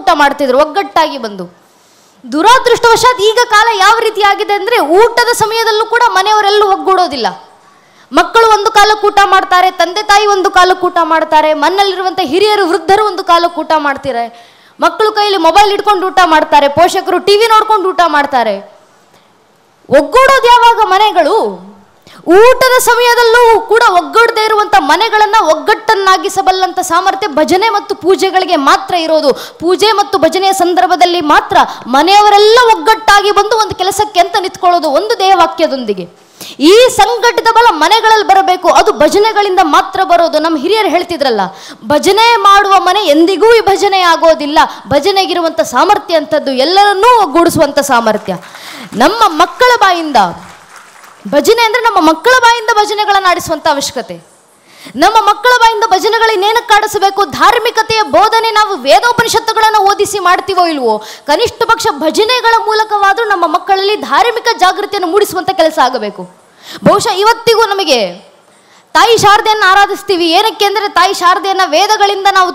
ಊಟ ಮಾಡ್ತಿದ್ರು ಒಗ್ಗಟ್ಟಾಗಿ ಬಂದು. ದುರಾದೃಷ್ಟವಶಾತ್ ಈಗ ಕಾಲ ಯಾವ ರೀತಿ ಆಗಿದೆ ಅಂದರೆ ಊಟದ ಸಮಯದಲ್ಲೂ ಕೂಡ ಮನೆಯವರೆಲ್ಲೂ ಒಗ್ಗೂಡೋದಿಲ್ಲ. ಮಕ್ಕಳು ಒಂದು ಕಾಲಕ್ಕೆ ಊಟ ಮಾಡ್ತಾರೆ, ತಂದೆ ತಾಯಿ ಒಂದು ಕಾಲಕ್ಕೆ ಊಟ ಮಾಡ್ತಾರೆ, ಮನೆಯಲ್ಲಿರುವಂಥ ಹಿರಿಯರು ವೃದ್ಧರು ಒಂದು ಕಾಲಕ್ಕೆ ಊಟ ಮಾಡ್ತಾರೆ, ಮಕ್ಕಳು ಕೈಯಲ್ಲಿ ಮೊಬೈಲ್ ಇಟ್ಕೊಂಡು ಊಟ ಮಾಡ್ತಾರೆ, ಪೋಷಕರು ಟಿವಿ ನೋಡ್ಕೊಂಡು ಊಟ ಮಾಡ್ತಾರೆ. ಒಗ್ಗೂಡೋದು ಯಾವಾಗ ಮನೆಗಳು? ಊಟದ ಸಮಯದಲ್ಲೂ ಕೂಡ ಒಗ್ಗೂಡದೇ ಇರುವಂಥ ಮನೆಗಳನ್ನು ಒಗ್ಗಟ್ಟನ್ನಾಗಿಸಬಲ್ಲಂಥ ಸಾಮರ್ಥ್ಯ ಭಜನೆ ಮತ್ತು ಪೂಜೆಗಳಿಗೆ ಮಾತ್ರ ಇರೋದು. ಪೂಜೆ ಮತ್ತು ಭಜನೆಯ ಸಂದರ್ಭದಲ್ಲಿ ಮಾತ್ರ ಮನೆಯವರೆಲ್ಲ ಒಗ್ಗಟ್ಟಾಗಿ ಬಂದು ಒಂದು ಕೆಲಸಕ್ಕೆ ಅಂತ ನಿಂತ್ಕೊಳ್ಳೋದು ಒಂದು ದೇಹವಾಕ್ಯದೊಂದಿಗೆ. ಈ ಸಂಘಟಿತ ಬಲ ಮನೆಗಳಲ್ಲಿ ಬರಬೇಕು, ಅದು ಭಜನೆಗಳಿಂದ ಮಾತ್ರ ಬರೋದು. ನಮ್ಮ ಹಿರಿಯರು ಹೇಳ್ತಿದ್ರಲ್ಲ, ಭಜನೆ ಮಾಡುವ ಮನೆ ಎಂದಿಗೂ ವಿಭಜನೆ ಆಗೋದಿಲ್ಲ. ಭಜನೆಗಿರುವಂಥ ಸಾಮರ್ಥ್ಯ ಅಂಥದ್ದು ಎಲ್ಲರನ್ನೂ ಒಗ್ಗೂಡಿಸುವಂಥ ಸಾಮರ್ಥ್ಯ. ನಮ್ಮ ಮಕ್ಕಳ ಬಾಯಿಂದ ಭಜನೆ ಅಂದರೆ ನಮ್ಮ ಮಕ್ಕಳ ಬಾಯಿಂದ ಭಜನೆಗಳನ್ನು ಆಡಿಸುವಂಥ ಅವಶ್ಯಕತೆ. ನಮ್ಮ ಮಕ್ಕಳ ಬಾಯಿಂದ ಭಜನೆಗಳನ್ನೇನಕ್ಕೆ ಆಡಿಸಬೇಕು? ಧಾರ್ಮಿಕತೆಯ ಬೋಧನೆ ನಾವು ವೇದೋಪನಿಷತ್ತುಗಳನ್ನು ಓದಿಸಿ ಮಾಡ್ತೀವೋ ಇಲ್ವೋ, ಕನಿಷ್ಠ ಪಕ್ಷ ಭಜನೆಗಳ ಮೂಲಕವಾದರೂ ನಮ್ಮ ಮಕ್ಕಳಲ್ಲಿ ಧಾರ್ಮಿಕ ಜಾಗೃತಿಯನ್ನು ಮೂಡಿಸುವಂಥ ಕೆಲಸ ಆಗಬೇಕು. ಬಹುಶಃ ಇವತ್ತಿಗೂ ನಮಗೆ ತಾಯಿ ಶಾರದೆಯನ್ನು ಆರಾಧಿಸ್ತೀವಿ. ಏನಕ್ಕೆ ಅಂದರೆ ತಾಯಿ ಶಾರದೆಯನ್ನು ವೇದಗಳಿಂದ ನಾವು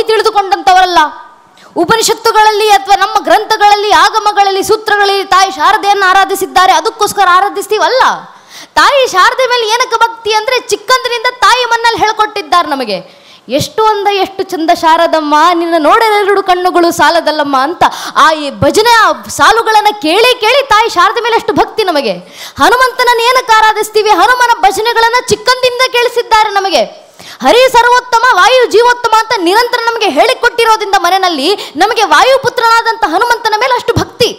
ತಿಳಿದುಕೊಂಡಂಥವರಲ್ಲ. ಉಪನಿಷತ್ತುಗಳಲ್ಲಿ ಅಥವಾ ನಮ್ಮ ಗ್ರಂಥಗಳಲ್ಲಿ, ಆಗಮಗಳಲ್ಲಿ, ಸೂತ್ರಗಳಲ್ಲಿ ತಾಯಿ ಶಾರದೆಯನ್ನು ಆರಾಧಿಸಿದ್ದಾರೆ, ಅದಕ್ಕೋಸ್ಕರ ಆರಾಧಿಸ್ತೀವಲ್ಲ. ತಾಯಿ ಶಾರದೆ ಮೇಲೆ ಏನಕ್ಕೆ ಭಕ್ತಿ ಅಂದರೆ ಚಿಕ್ಕಂದಿನಿಂದ ತಾಯಿ ಮನ್ನಲ್ಲಿ ಹೇಳ್ಕೊಟ್ಟಿದ್ದಾರೆ ನಮಗೆ. ಎಷ್ಟು ಚಂದ ಶಾರದಮ್ಮ, ನಿನ್ನ ನೋಡೆರಡು ಕಣ್ಣುಗಳು ಸಾಲದಲ್ಲಮ್ಮ ಅಂತ ಆ ಈ ಭಜನೆ ಸಾಲುಗಳನ್ನು ಕೇಳಿ ಕೇಳಿ ತಾಯಿ ಶಾರದೆ ಮೇಲೆ ಅಷ್ಟು ಭಕ್ತಿ ನಮಗೆ. ಹನುಮಂತನನ್ನು ಏನಕ್ಕೆ ಆರಾಧಿಸ್ತೀವಿ? ಹನುಮನ ಭಜನೆಗಳನ್ನು ಚಿಕ್ಕಂದಿಂದ ಕೇಳಿಸಿದ್ದಾರೆ ನಮಗೆ. ಹರಿ ಸರ್ವೋತ್ತಮ, ವಾಯು ಜೀವೋತ್ತಮ ಅಂತ ನಿರಂತರ ನಮಗೆ ಹೇಳಿಕೊಟ್ಟಿರೋದ್ರಿಂದ ಮನೆಯಲ್ಲಿ ನಮಗೆ ವಾಯುಪುತ್ರನಾದಂಥ ಹನುಮಂತನ ಮೇಲೆ ಅಷ್ಟು ಭಕ್ತಿ.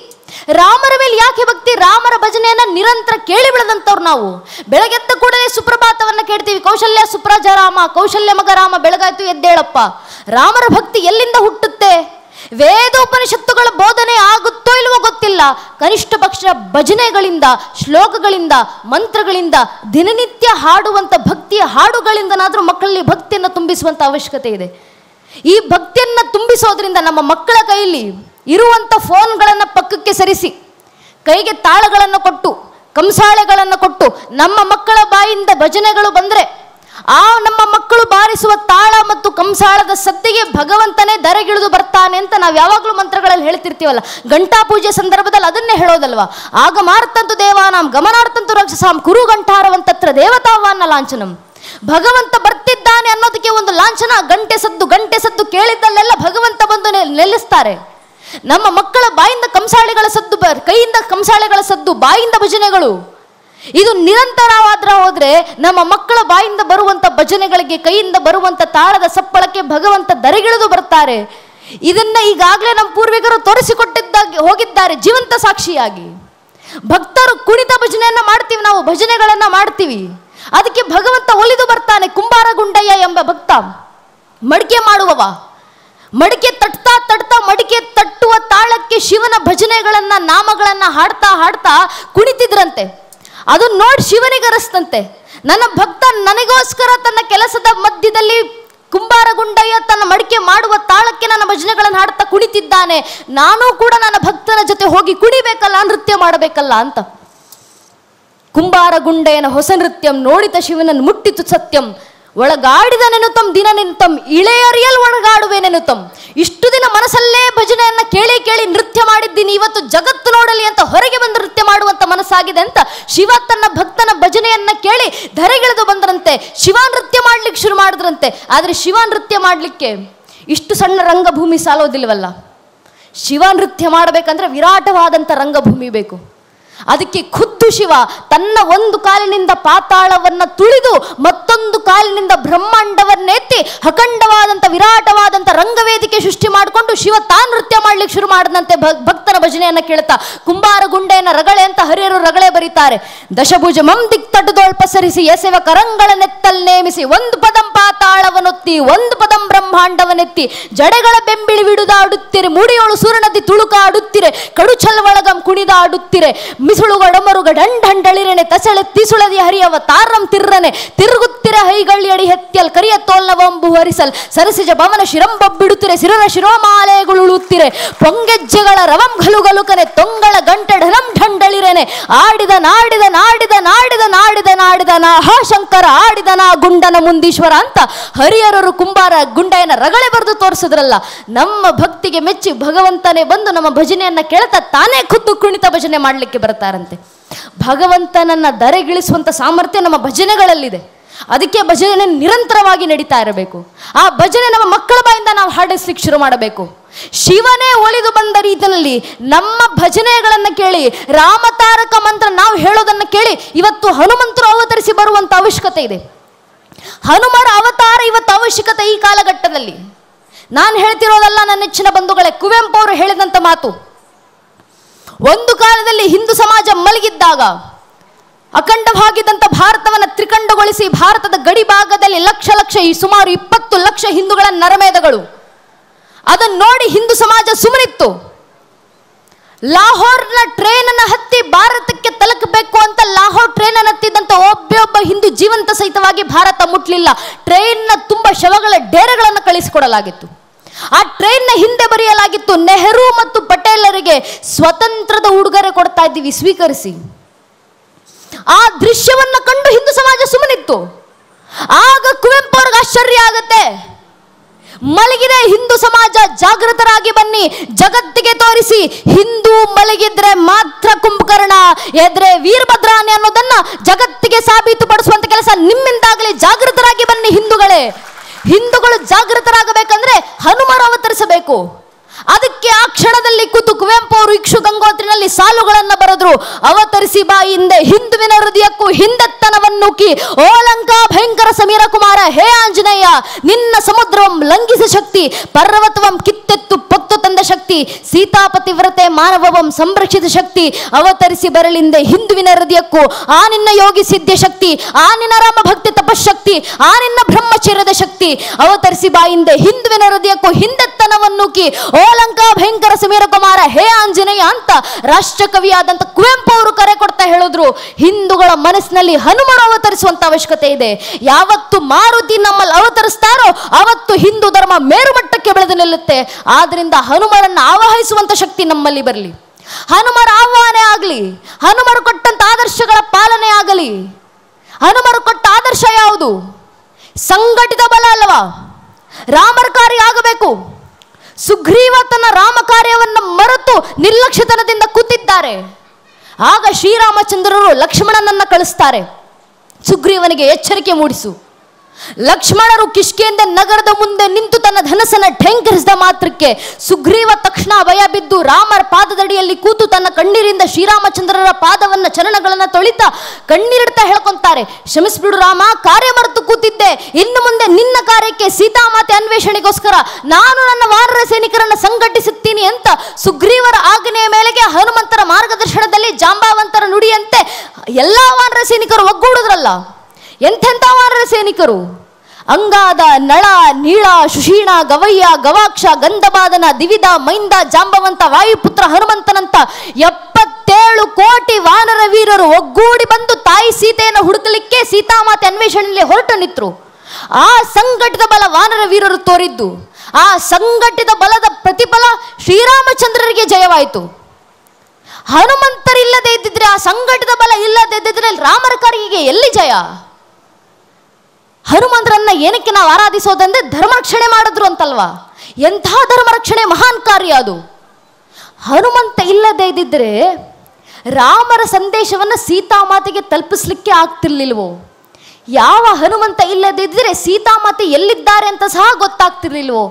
ರಾಮರ ಮೇಲೆ ಯಾಕೆ ಭಕ್ತಿ? ರಾಮರ ಭಜನೆಯನ್ನು ನಿರಂತರ ಕೇಳಿ ಬೆಳೆದಂಥವ್ರು ನಾವು. ಬೆಳಗ್ಗೆದ್ದ ಕೂಡಲೇ ಸುಪ್ರಭಾತವನ್ನು ಕೇಳ್ತೀವಿ. ಕೌಶಲ್ಯ ಸುಪ್ರಜ ರಾಮ, ಕೌಶಲ್ಯ ಮಗ ರಾಮ, ಬೆಳಗಾಯ್ತು ಎದ್ದೇಳಪ್ಪ. ರಾಮರ ಭಕ್ತಿ ಎಲ್ಲಿಂದ ಹುಟ್ಟುತ್ತೆ? ವೇದೋಪನಿಷತ್ತುಗಳ ಬೋಧನೆ ಆಗುತ್ತೋ ಇಲ್ವೋ ಗೊತ್ತಿಲ್ಲ. ಕನಿಷ್ಠ ಪಕ್ಷ ಭಜನೆಗಳಿಂದ, ಶ್ಲೋಕಗಳಿಂದ, ಮಂತ್ರಗಳಿಂದ, ದಿನನಿತ್ಯ ಹಾಡುವಂಥ ಭಕ್ತಿಯ ಹಾಡುಗಳಿಂದನಾದರೂ ಮಕ್ಕಳಲ್ಲಿ ಭಕ್ತಿಯನ್ನು ತುಂಬಿಸುವಂಥ ಅವಶ್ಯಕತೆ ಇದೆ. ಈ ಭಕ್ತಿಯನ್ನು ತುಂಬಿಸೋದ್ರಿಂದ ನಮ್ಮ ಮಕ್ಕಳ ಕೈಯಲ್ಲಿ ಇರುವಂಥ ಫೋನ್ಗಳನ್ನು ಪಕ್ಕಕ್ಕೆ ಸರಿಸಿ, ಕೈಗೆ ತಾಳಗಳನ್ನು ಕೊಟ್ಟು, ಕಂಸಾಳೆಗಳನ್ನು ಕೊಟ್ಟು, ನಮ್ಮ ಮಕ್ಕಳ ಬಾಯಿಂದ ಭಜನೆಗಳು ಬಂದರೆ ಆ ನಮ್ಮ ಮಕ್ಕಳು ಬಾರಿಸುವ ತಾಳ ಮತ್ತು ಕಂಸಾಳದ ಸದ್ದಿಗೆ ಭಗವಂತನೇ ದರೆಗಿಳಿದು ಬರ್ತಾನೆ ಅಂತ ನಾವು ಯಾವಾಗಲೂ ಮಂತ್ರಗಳಲ್ಲಿ ಹೇಳ್ತಿರ್ತೀವಲ್ಲ. ಗಂಟಾ ಪೂಜೆ ಸಂದರ್ಭದಲ್ಲಿ ಅದನ್ನೇ ಹೇಳೋದಲ್ವಾ. ಆಗ ಮಾರ್ತಂತು ದೇವಾನಾಂ ಗಮನಾರ್ಥಂತು ರಕ್ಷಸಾಂ ಕುರು ಗಂಟಾರವಂತತ್ರ ದೇವತಾವಾನ್ನ ಲಾಂಛನಂ. ಭಗವಂತ ಬರ್ತಿದ್ದಾನೆ ಅನ್ನೋದಕ್ಕೆ ಒಂದು ಲಾಂಛನ. ಗಂಟೆ ಸದ್ದು ಕೇಳಿದ್ದಲ್ಲೆಲ್ಲ ಭಗವಂತ ಬಂದು ನೆಲೆಸ್ತಾರೆ. ನಮ್ಮ ಮಕ್ಕಳ ಬಾಯಿಂದ ಕಂಸಾಳೆಗಳ ಸದ್ದು, ಕೈಯಿಂದ ಕಂಸಾಳೆಗಳ ಸದ್ದು, ಬಾಯಿಂದ ಭಜನೆಗಳು, ಇದು ನಿರಂತರವಾದ್ರ ಹೋದ್ರೆ ನಮ್ಮ ಮಕ್ಕಳ ಬಾಯಿಂದ ಬರುವಂಥ ಭಜನೆಗಳಿಗೆ, ಕೈಯಿಂದ ಬರುವಂಥ ತಾಳದ ಸಪ್ಪಳಕ್ಕೆ ಭಗವಂತ ದರೆಗಿಳಿದು ಬರ್ತಾರೆ. ಇದನ್ನ ಈಗಾಗಲೇ ನಮ್ಮ ಪೂರ್ವಿಕರು ಹೋಗಿದ್ದಾರೆ ಜೀವಂತ ಸಾಕ್ಷಿಯಾಗಿ. ಭಕ್ತರು ಕುಣಿತ ಭಜನೆಯನ್ನ ಮಾಡ್ತೀವಿ, ನಾವು ಭಜನೆಗಳನ್ನ ಮಾಡ್ತೀವಿ, ಅದಕ್ಕೆ ಭಗವಂತ ಒಲಿದು ಬರ್ತಾನೆ. ಕುಂಬಾರ ಗುಂಡಯ್ಯ ಎಂಬ ಭಕ್ತ ಮಡಿಕೆ ಮಾಡುವವ, ಮಡಿಕೆ ತಟ್ತಾ ಮಡಿಕೆ ತಟ್ಟುವ ತಾಳಕ್ಕೆ ಶಿವನ ಭಜನೆಗಳನ್ನ, ನಾಮಗಳನ್ನ ಹಾಡ್ತಾ ಹಾಡ್ತಾ ಕುಣಿತಿದ್ರಂತೆ. ಅದು ನೋಡಿ ಶಿವನಿಗೆ ಅರಸ್ತಂತೆ. ನನ್ನ ಭಕ್ತ ನನಗೋಸ್ಕರ ತನ್ನ ಕೆಲಸದ ಮಧ್ಯದಲ್ಲಿ ಕುಂಬಾರ ಗುಂಡಯ್ಯ ತನ್ನ ಮಡಿಕೆ ಮಾಡುವ ತಾಳಕ್ಕೆ ನನ್ನ ಭಜನೆಗಳನ್ನು ಹಾಡ್ತಾ ಕುಣಿತಿದ್ದಾನೆ, ನಾನು ಕೂಡ ನನ್ನ ಭಕ್ತನ ಜೊತೆ ಹೋಗಿ ಕುಣಿಬೇಕಲ್ಲ, ನೃತ್ಯ ಮಾಡಬೇಕಲ್ಲ ಅಂತ. ಕುಂಬಾರ ಗುಂಡಯ್ಯನ ಹೊಸ ನೃತ್ಯಂ ನೋಡಿದ ಶಿವನನ್ನು ಮುಟ್ಟಿತು ಸತ್ಯಂ. ಒಳಗಾಡಿದ ನೆನುತಂ ದಿನ ನಿಂತಂ ಇಳೆಯರಿಯಲ್ ಒಳಗಾಡುವೆ ನೆನುತಂ. ಇಷ್ಟು ದಿನ ಮನಸ್ಸಲ್ಲೇ ಭಜನೆಯನ್ನ ಕೇಳಿ ಕೇಳಿ ನೃತ್ಯ ಮಾಡಿದ್ದೀನಿ, ಇವತ್ತು ಜಗತ್ತು ನೋಡಲಿ ಅಂತ ಹೊರಗೆ ಬಂದು ನೃತ್ಯ ಮಾಡುವಂತ ಮನಸ್ಸಾಗಿದೆ ಅಂತ ಶಿವ ತನ್ನ ಭಕ್ತನ ಭಜನೆಯನ್ನ ಕೇಳಿ ಧರೆಗಿಳಿದು ಬಂದ್ರಂತೆ. ಶಿವ ನೃತ್ಯ ಮಾಡ್ಲಿಕ್ಕೆ ಶುರು ಮಾಡಿದ್ರಂತೆ. ಆದ್ರೆ ಶಿವ ನೃತ್ಯ ಮಾಡ್ಲಿಕ್ಕೆ ಇಷ್ಟು ಸಣ್ಣ ರಂಗಭೂಮಿ ಸಾಲೋದಿಲ್ವಲ್ಲ. ಶಿವ ನೃತ್ಯ ಮಾಡಬೇಕಂದ್ರೆ ವಿರಾಟವಾದಂಥ ರಂಗಭೂಮಿ ಬೇಕು. ಅದಕ್ಕೆ ಖುದ್ದು ಶಿವ ತನ್ನ ಒಂದು ಕಾಲಿನಿಂದ ಪಾತಾಳವನ್ನ ತುಳಿದು ಮತ್ತೊಂದು ಕಾಲಿನಿಂದ ಬ್ರಹ್ಮಾಂಡವನ್ನೆತ್ತಿ ಅಖಂಡವಾದಂಥ ವಿರಾಟವಾದಂಥ ರಂಗವೇದಿಕೆ ಸೃಷ್ಟಿ ಮಾಡಿಕೊಂಡು ಶಿವ ತಾನು ನೃತ್ಯ ಮಾಡ್ಲಿಕ್ಕೆ ಶುರು ಮಾಡಿದಂತೆ ಭಕ್ತನ ಭಜನೆಯನ್ನ ಕೇಳ್ತಾ. ಕುಂಬಾರ ಗುಂಡೆಯನ್ನ ರಗಳೆ ಅಂತ ಹರಿಯರು ರಗಳೆ ಬರೀತಾರೆ. ದಶಭುಜ ಮಂ ದಿಕ್ತಟುದೋಳ್ ಪಸರಿಸಿ ಎಸೆವ ಕರಂಗಳ ನೆತ್ತಲ್ ನೇಮಿಸಿ ಒಂದು ಪದಂ ಪಾತಾಳವನೊತ್ತಿ ಒಂದು ಪದಂ ಬ್ರಹ್ಮಾಂಡವನೆತ್ತಿ ಜಡೆಗಳ ಬೆಂಬಿಳಿ ಬಿಡುದಾಡುತ್ತಿರೆ ಮುಡಿಯೋಳು ಸೂರ್ಯನದಿ ತುಳುಕಾಡುತ್ತಿರೆ ಕಡುಚಲ್ ಒಳಗಂ ಕುಣಿದಾಡುತ್ತಿರೆ ಮಿಸುಳುಗಡಮರುಗ ಢಂಢಂಡಳಿರನೆ ತಸಳೆ ತಿಸುಳದಿ ಹರಿಯವ ತಾರಂ ತಿರ್ರನೆ ತಿರುಗುತ್ತಿರ ಹೈಗಳ್ಳಿ ಅಡಿ ಹೆತ್ಯಲ್ ಕರಿಯ ತೋಲ್ನ ವಂಬು ಹರಿಸಲ್ ಸರಸಿಜ ಭವನ ಶಿರಂಬ ಬಿಡುತ್ತಿರೆ ಸಿರರ ಶಿರೋಮಾಲೆಗಳುಳುತ್ತಿರೆ ಪೊಂಗೆಜ್ಜೆಗಳ ರವಂ ಗಲುಗಲುಕನೆ ತೊಂಗಳ ಗಂಟೆ ಢನಂ ಢಂಡಳಿರೆನೆ ಆಡಿದ ನಾಡಿದ ನಾಡಿದ ನಾಡಿದ ನಾಡಿದ ನಾಡಿದ ಹಾ ಶಂಕರ ಆಡಿದನ ಗುಂಡನ ಮುಂದೀಶ್ವರ ಅಂತ ಹರಿಹರರು ಕುಂಬಾರ ಗುಂಡಯ್ಯನ ರಗಳೆ ಬರೆದು ತೋರಿಸಿದ್ರಲ್ಲ. ನಮ್ಮ ಭಕ್ತಿಗೆ ಮೆಚ್ಚಿ ಭಗವಂತನೇ ಬಂದು ನಮ್ಮ ಭಜನೆಯನ್ನ ಕೇಳ್ತಾ ತಾನೇ ಖುದ್ದು ಕುಣಿತ ಭಜನೆ ಮಾಡಲಿಕ್ಕೆ ಬರ್ತಾರಂತೆ. ಭಗವಂತನನ್ನ ಧರೆಗಿಳಿಸುವಂತ ಸಾಮರ್ಥ್ಯ ನಮ್ಮ ಭಜನೆಗಳಲ್ಲಿದೆ. ಅದಕ್ಕೆ ಭಜನೆ ನಿರಂತರವಾಗಿ ನಡೀತಾ ಇರಬೇಕು. ಆ ಭಜನೆ ನಮ್ಮ ಮಕ್ಕಳ ಬಾಯಿಂದ ನಾವು ಹಾಡಿಸ್ಲಿಕ್ಕೆ ಶುರು ಮಾಡಬೇಕು. ಶಿವನೇ ಒಲಿದು ಬಂದ ರೀತಿಯಲ್ಲಿ ನಮ್ಮ ಭಜನೆಗಳನ್ನು ಕೇಳಿ, ರಾಮತಾರಕ ಮಂತ್ರ ನಾವು ಹೇಳೋದನ್ನು ಕೇಳಿ ಇವತ್ತು ಹನುಮಂತರು ಅವತರಿಸಿ ಬರುವಂತ ಅವಶ್ಯಕತೆ ಇದೆ. ಹನುಮರ ಅವತಾರ ಇವತ್ತು ಅವಶ್ಯಕತೆ ಈ ಕಾಲಘಟ್ಟದಲ್ಲಿ. ನಾನು ಹೇಳ್ತಿರೋದಲ್ಲ ನನ್ನ ನೆಚ್ಚಿನ ಬಂಧುಗಳೇ, ಕುವೆಂಪು ಅವರು ಹೇಳಿದಂತ ಮಾತು. ಒಂದು ಕಾಲದಲ್ಲಿ ಹಿಂದೂ ಸಮಾಜ ಮಲಗಿದ್ದಾಗ ಅಖಂಡವಾಗಿದ್ದಂಥ ಭಾರತವನ್ನು ತ್ರಿಖಂಡಗೊಳಿಸಿ ಭಾರತದ ಗಡಿ ಭಾಗದಲ್ಲಿ ಲಕ್ಷ ಲಕ್ಷ ಸುಮಾರು 20 ಲಕ್ಷ ಹಿಂದೂಗಳ ನರಮೇಧಗಳು. ಅದನ್ನು ನೋಡಿ ಹಿಂದೂ ಸಮಾಜ ಸುಮ್ಮನಿತ್ತು. ಲಾಹೋರ್ನ ಟ್ರೈನ್ ಅನ್ನು ಹತ್ತಿ ಭಾರತಕ್ಕೆ ತಲುಪಬೇಕು ಅಂತ ಲಾಹೋರ್ ಟ್ರೈನ್ ಅನ್ನು ಹತ್ತಿದಂತ ಒಬ್ಬೊಬ್ಬ ಹಿಂದೂ ಜೀವಂತ ಸಹಿತವಾಗಿ ಭಾರತ ಮುಟ್ಲಿಲ್ಲ. ಟ್ರೈನ್ನ ತುಂಬ ಶವಗಳ ಡೇರೆಗಳನ್ನು ಕಳಿಸಿಕೊಡಲಾಗಿತ್ತು. ಆ ಟ್ರೈನ್ನ ಹಿಂದೆ ಬರೆಯಲಾಗಿತ್ತು, ನೆಹರು ಮತ್ತು ಪಟೇಲರಿಗೆ ಸ್ವತಂತ್ರದ ಉಡುಗೊರೆ ಕೊಡ್ತಾ ಇದ್ದೀವಿ, ಸ್ವೀಕರಿಸಿ. ಆ ದೃಶ್ಯವನ್ನ ಕಂಡು ಹಿಂದೂ ಸಮಾಜ ಸುಮ್ಮನಿತ್ತು. ಆಗ ಕುವೆಂಪು ಅವ್ರಿಗೆ ಆಶ್ಚರ್ಯ ಆಗತ್ತೆ. ಮಲಗಿದೆ ಹಿಂದೂ ಸಮಾಜ, ಜಾಗೃತರಾಗಿ ಬನ್ನಿ, ಜಗತ್ತಿಗೆ ತೋರಿಸಿ. ಹಿಂದೂ ಮಲಗಿದ್ರೆ ಮಾತ್ರ ಕುಂಭಕರ್ಣ, ಎದ್ರೆ ವೀರಭದ್ರಾನೆ ಅನ್ನೋದನ್ನ ಜಗತ್ತಿಗೆ ಸಾಬೀತುಪಡಿಸುವಂತ ಕೆಲಸ ನಿಮ್ಮಿಂದಾಗಲಿ. ಜಾಗೃತರಾಗಿ ಬನ್ನಿ ಹಿಂದೂಗಳೇ. ಹಿಂದೂಗಳು ಜಾಗೃತರಾಗಬೇಕಂದ್ರೆ ಹನುಮರು ಅವತರಿಸಬೇಕು. ಅದಕ್ಕೆ ಆ ಕ್ಷಣದಲ್ಲಿ ಕೂತು ಕುವೆಂಪು ಅವರು ಇಕ್ಷು ಗಂಗೋತ್ರಿನಲ್ಲಿ ಸಾಲುಗಳನ್ನು ಬರೆದ್ರು. ಅವತರಿಸಿ ಬಾ ಹಿಂದೆ ಹಿಂದುವಿನ ಹೃದಯಕ್ಕೂ ಹಿಂದೆತ್ತನವನ್ನುಕಿ, ಓ ಲಂಕಾ ಭಯಂಕರ ಸಮೀರ ಕುಮಾರ, ಹೇ ಆಂಜನೇಯ ನಿನ್ನ ಸಮುದ್ರವಂ ಲಂಘಿಸ ಶಕ್ತಿ, ಪರ್ವತವಂ ಕಿತ್ತೆತ್ತು ಪೊತ್ತು ತಂದ ಶಕ್ತಿ, ಸೀತಾಪತಿವ್ರತೆ ಮಾನವವಂ ಸಂರಕ್ಷಿತ ಶಕ್ತಿ, ಅವತರಿಸಿ ಬರಲಿಂದೆ ಹಿಂದುವಿನ ಹೃದಯಕ್ಕೂ ಆ ನಿನ್ನ ಯೋಗಿ ಸಿದ್ಧ ಶಕ್ತಿ, ಆ ನಿನ್ನ ರಾಮ ಭಕ್ತಿ ತಪಶಕ್ತಿ, ಆ ನಿನ್ನ ಬ್ರಹ್ಮಚರ್ಯದ ಶಕ್ತಿ, ಅವತರಿಸಿ ಬಾ ಹಿಂದೆ ಹಿಂದುವಿನ ಹೃದಯಕ್ಕೂ ಹಿಂದೆತ್ತನವನ್ನುಕಿ, ಓ ಲಂಕಾ ಭಯಂಕರ ಸಮೀರ ಕುಮಾರ, ಹೇ ಆಂಜನೇಯ ಅಂತ ರಾಷ್ಟ್ರಕವಿಯಾದಂತ ಕುವೆಂಪು ಅವರು ಕರೆ ಕೊಡ್ತಾ ಹೇಳಿದ್ರು. ಹಿಂದೂಗಳ ಮನಸ್ಸಿನಲ್ಲಿ ಹನುಮರು ಅವತರಿಸುವಂತ ಅವಶ್ಯಕತೆ ಇದೆ. ಯಾವತ್ತು ಮಾರುತಿ ನಮ್ಮಲ್ಲಿ ಅವತರಿಸ್ತಾರೋ ಅವತ್ತು ಹಿಂದೂ ಧರ್ಮ ಮೇರುಮಟ್ಟಕ್ಕೆ ಬೆಳೆದು ನಿಲ್ಲುತ್ತೆ. ಆದ್ರಿಂದ ಹನುಮರನ್ನು ಆವಾಹಿಸುವಂತ ಶಕ್ತಿ ನಮ್ಮಲ್ಲಿ ಬರಲಿ. ಹನುಮರ ಆಹ್ವಾನ ಆಗಲಿ, ಹನುಮರು ಕೊಟ್ಟಂತ ಆದರ್ಶಗಳ ಪಾಲನೆ ಆಗಲಿ. ಹನುಮರು ಕೊಟ್ಟ ಆದರ್ಶ ಯಾವುದು? ಸಂಘಟಿತ ಬಲ ಅಲ್ವಾ? ರಾಮರ ಕಾರ್ಯ ಆಗಬೇಕು. ಸುಗ್ರೀವ ತನ್ನ ರಾಮ ಕಾರ್ಯವನ್ನು ಮರೆತು ನಿರ್ಲಕ್ಷ್ಯತನದಿಂದ ಕೂತಿದ್ದಾರೆ. ಆಗ ಶ್ರೀರಾಮಚಂದ್ರರು ಲಕ್ಷ್ಮಣನನ್ನ ಕಳಿಸ್ತಾರೆ, ಸುಗ್ರೀವನಿಗೆ ಎಚ್ಚರಿಕೆ ಮೂಡಿಸು. ಲಕ್ಷ್ಮಣರು ಕಿಷ್ಕಿಂದ ನಗರದ ಮುಂದೆ ನಿಂತು ತನ್ನ ಧನಸ್ಸನ್ನು ಠೇಂಕರಿಸಿದ ಮಾತ್ರಕ್ಕೆ ಸುಗ್ರೀವ ತಕ್ಷಣ ಭಯ ಬಿದ್ದು ರಾಮರ ಪಾದದಡಿಯಲ್ಲಿ ಕೂತು ತನ್ನ ಕಣ್ಣೀರಿಂದ ಶ್ರೀರಾಮಚಂದ್ರರ ಪಾದವನ್ನ ಚರಣಗಳನ್ನು ತೊಳಿತಾ ಕಣ್ಣೀರಿಡ್ತಾ ಹೇಳ್ಕೊಂತಾರೆ, ಕ್ಷಮಿಸ್ಬಿಡು ರಾಮ, ಕಾರ್ಯ ಮರೆತು ಕೂತಿದ್ದೆ. ಇನ್ನು ಮುಂದೆ ನಿನ್ನ ಕಾರ್ಯಕ್ಕೆ ಸೀತಾಮಾತೆ ಅನ್ವೇಷಣೆಗೋಸ್ಕರ ನಾನು ನನ್ನ ವಾನರ ಸೈನಿಕರನ್ನು ಸಂಘಟಿಸುತ್ತೀನಿ ಅಂತ ಸುಗ್ರೀವರ ಆಜ್ಞೆಯ ಮೇಲೆಗೆ ಹನುಮಂತರ ಮಾರ್ಗದರ್ಶನದಲ್ಲಿ ಜಾಂಬಾವಂತರ ನುಡಿಯಂತೆ ಎಲ್ಲಾ ವಾನರ ಸೈನಿಕರು ಒಗ್ಗೂಡಿದ್ರಲ್ಲ. ಎಂಥೆಂಥ ವಾನರ ಸೈನಿಕರು! ಅಂಗಾದ, ನಳ, ನೀಳ, ಸುಷೀಣ, ಗವಯ್ಯ, ಗವಾಕ್ಷ, ಗಂಧಬಾದನ, ದಿವಿದ, ಮೈಂದ, ಜಾಂಬವಂತ, ವಾಯುಪುತ್ರ ಹನುಮಂತನಂತ 77 ಕೋಟಿ ವಾನರ ವೀರರು ಒಗ್ಗೂಡಿ ಬಂದು ತಾಯಿ ಸೀತೆಯನ್ನು ಹುಡುಕಲಿಕ್ಕೆ ಸೀತಾಮಾತೆ ಅನ್ವೇಷಣೆಯಲ್ಲಿ ಹೊರಟು ನಿಂತರು. ಆ ಸಂಘಟಿತ ಬಲ ವಾನರ ವೀರರು ತೋರಿದ್ದು. ಆ ಸಂಘಟಿತ ಬಲದ ಪ್ರತಿಫಲ ಶ್ರೀರಾಮಚಂದ್ರರಿಗೆ ಜಯವಾಯಿತು. ಹನುಮಂತರಿಲ್ಲದೆ ಇದ್ದಿದ್ರೆ, ಆ ಸಂಘಟಿತ ಬಲ ಇಲ್ಲದೆ ಇದ್ದಿದ್ರೆ ರಾಮರ ಕಾರ್ಯಕ್ಕೆ ಎಲ್ಲಿ ಜಯ? ಹನುಮಂತರನ್ನ ಏನಕ್ಕೆ ನಾವು ಆರಾಧಿಸೋದಂದ್ರೆ ಧರ್ಮರಕ್ಷಣೆ ಮಾಡಿದ್ರು ಅಂತಲ್ವಾ? ಎಂಥ ಧರ್ಮರಕ್ಷಣೆ, ಮಹಾನ್ ಕಾರ್ಯ ಅದು. ಹನುಮಂತ ಇಲ್ಲದೆ ಇದ್ದಿದ್ರೆ ರಾಮರ ಸಂದೇಶವನ್ನು ಸೀತಾಮಾತೆಗೆ ತಲುಪಿಸ್ಲಿಕ್ಕೆ ಆಗ್ತಿರ್ಲಿಲ್ವೋ? ಯಾವ ಹನುಮಂತ ಇಲ್ಲದಿದ್ದರೆ ಸೀತಾಮಾತೆ ಎಲ್ಲಿದ್ದಾರೆ ಅಂತ ಸಹ ಗೊತ್ತಾಗ್ತಿರ್ಲಿಲ್ವೋ?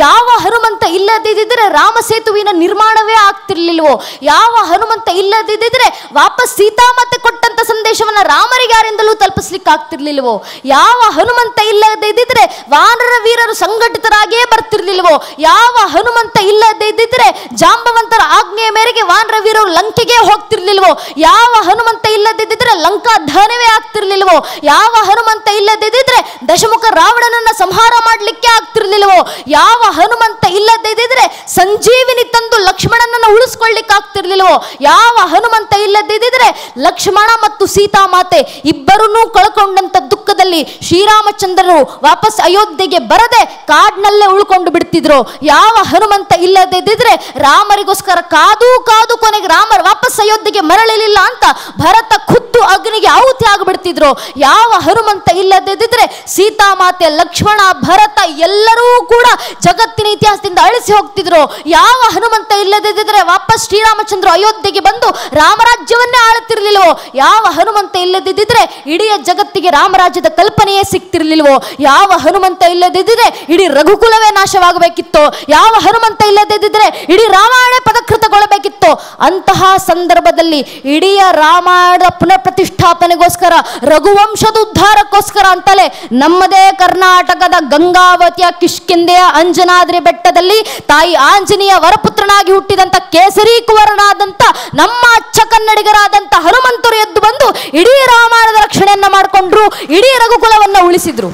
ಯಾವ ಹನುಮಂತ ಇಲ್ಲದಿದ್ದರೆ ರಾಮ ಸೇತುವಿನ ನಿರ್ಮಾಣವೇ ಆಗ್ತಿರ್ಲಿಲ್ವೋ? ಯಾವ ಹನುಮಂತ ಇಲ್ಲದಿದ್ದರೆ ವಾಪಸ್ ಸೀತಾಮಾತೆ ಕೊಟ್ಟಂತ ಸಂದೇಶವನ್ನ ರಾಮರಿಗೆ ಯಾರಿಂದಲೂ ತಲುಪಿಸ್ಲಿಕ್ಕೆ ಆಗ್ತಿರ್ಲಿಲ್ವೋ? ಯಾವ ಹನುಮಂತ ಇಲ್ಲದಿದ್ದರೆ ವಾನರ ವೀರರು ಸಂಘಟಿತರಾಗಿಯೇ ಬರ್ತಿರ್ಲಿಲ್ವೋ? ಯಾವ ಹನುಮಂತ ಇಲ್ಲದಿದ್ದರೆ ಜಾಂಬವಂತರ ಆಜ್ಞೆಯ ಮೇರೆಗೆ ವಾನರ ವೀರರು ಲಂಕೆಗೆ ಹೋಗ್ತಿರ್ಲಿಲ್ವೋ? ಯಾವ ಹನುಮಂತ ಇಲ್ಲದಿದ್ದರೆ ಲಂಕಾ ದಹನವೇ ಆಗ್ತಿರ್ಲಿಲ್ವೋ? ಯಾವ ಹನುಮಂತ ಇಲ್ಲದಿದ್ದರೆ ದಶಮುಖ ರಾವಣನನ್ನ ಸಂಹಾರ ಮಾಡಲಿಕ್ಕೆ ಆಗ್ತಿರ್ಲಿಲ್ವೋ, ಯಾವ ಹನುಮಂತ ಇಲ್ಲದಿದ್ದರೆ ಸಂಜೀವಿನಿ ತಂದು ಲಕ್ಷ್ಮಣನನ್ನ ಉಳಿಸ್ಕೊಳ್ಳಿಕ್ಕೆ ಆಗ್ತಿರ್ಲಿಲ್ವೋ, ಯಾವ ಹನುಮಂತ ಇಲ್ಲದಿದ್ದರೆ ಲಕ್ಷ್ಮಣ ಮತ್ತು ಸೀತಾಮಾತೆ ಇಬ್ಬರನ್ನೂ ಕಳ್ಕೊಂಡಂತ ದುಃಖದಲ್ಲಿ ಶ್ರೀರಾಮಚಂದ್ರರು ವಾಪಸ್ ಅಯೋಧ್ಯೆಗೆ ಬರದೆ ಕಾಡಿನಲ್ಲೇ ಉಳ್ಕೊಂಡು ಬಿಡ್ತಿದ್ರು. ಯಾವ ಹನುಮಂತ ಇಲ್ಲದಿದ್ದರೆ ರಾಮರಿಗೋಸ್ಕರ ಕಾದು ಕಾದು ಕೊನೆಗೆ ರಾಮರು ವಾಪಸ್ ಅಯೋಧ್ಯೆಗೆ ಮರಳಲಿಲ್ಲ ಅಂತ ಭರತ ಖುದ್ದು ಅಗ್ನಿಗೆ ಆಹುತಿ ಆಗಿಬಿಡ್ತಿದ್ರು. ಯಾವ ಹನುಮಂತ ಇಲ್ಲದಿದ್ದರೆ ಸೀತಾಮಾತೆ, ಲಕ್ಷ್ಮಣ, ಭರತ ಎಲ್ಲರೂ ಕೂಡ ಜಗತ್ತಿನ ಇತಿಹಾಸದಿಂದ ಅಳಿಸಿ ಹೋಗ್ತಿದ್ರು. ಯಾವ ಹನುಮಂತ ಇಲ್ಲದಿದ್ದರೆ ವಾಪಸ್ ಶ್ರೀರಾಮಚಂದ್ರ ಅಯೋಧ್ಯೆಗೆ ಬಂದು ರಾಮರಾಜ್ಯವನ್ನೇ ಆಳುತ್ತಿರ್ಲಿಲ್ವೋ, ಯಾವ ಹನುಮಂತ ಇಲ್ಲದಿದ್ದರೆ ಇಡೀ ಜಗತ್ತಿಗೆ ರಾಮರಾಜ್ಯದ ಕಲ್ಪನೆಯೇ ಸಿಕ್ತಿರ್ಲಿಲ್ವೋ, ಯಾವ ಹನುಮಂತ ಇಲ್ಲದಿದ್ದರೆ ಇಡೀ ರಘುಕುಲವೇ ನಾಶವಾಗಬೇಕಿತ್ತು, ಯಾವ ಹನುಮಂತ ಇಲ್ಲದಿದ್ದರೆ ಇಡೀ ರಾಮಾಯಣ ಪದಕೃತಗೊಳ್ಳಬೇಕಿತ್ತು. ಅಂತಹ ಸಂದರ್ಭದಲ್ಲಿ ಇಡೀ ರಾಮಾಯಣದ ಪುನಃ ಪ್ರತಿಷ್ಠಾಪನೆಗೋಸ್ಕರ, ರಘುವಂಶದ ಉದ್ಧಾರಕ್ಕೋಸ್ಕರ ಅಂತಲೇ ನಮ್ಮದೇ ಕರ್ನಾಟಕದ ಗಂಗಾವತಿಯ ಕಿಷ್ಕಿಂಧೆಯ ಅಂಜನಾದ್ರಿ ಬೆಟ್ಟದಲ್ಲಿ ತಾಯಿ ಆಂಜನೇಯ ವರಪುತ್ರನಾಗಿ ಹುಟ್ಟಿದಂತ ಕೇಸರಿ ಕುವರನಾದಂತ ನಮ್ಮ ಅಚ್ಚ ಕನ್ನಡಿಗರಾದಂತ ಹನುಮಂತರು ಎದ್ದು ಬಂದು ಇಡೀ ರಾಮಾಯಣದ ರಕ್ಷಣೆಯನ್ನ ಮಾಡಿಕೊಂಡ್ರು, ಇಡೀ ರಘುಕುಲವನ್ನ ಉಳಿಸಿದ್ರು.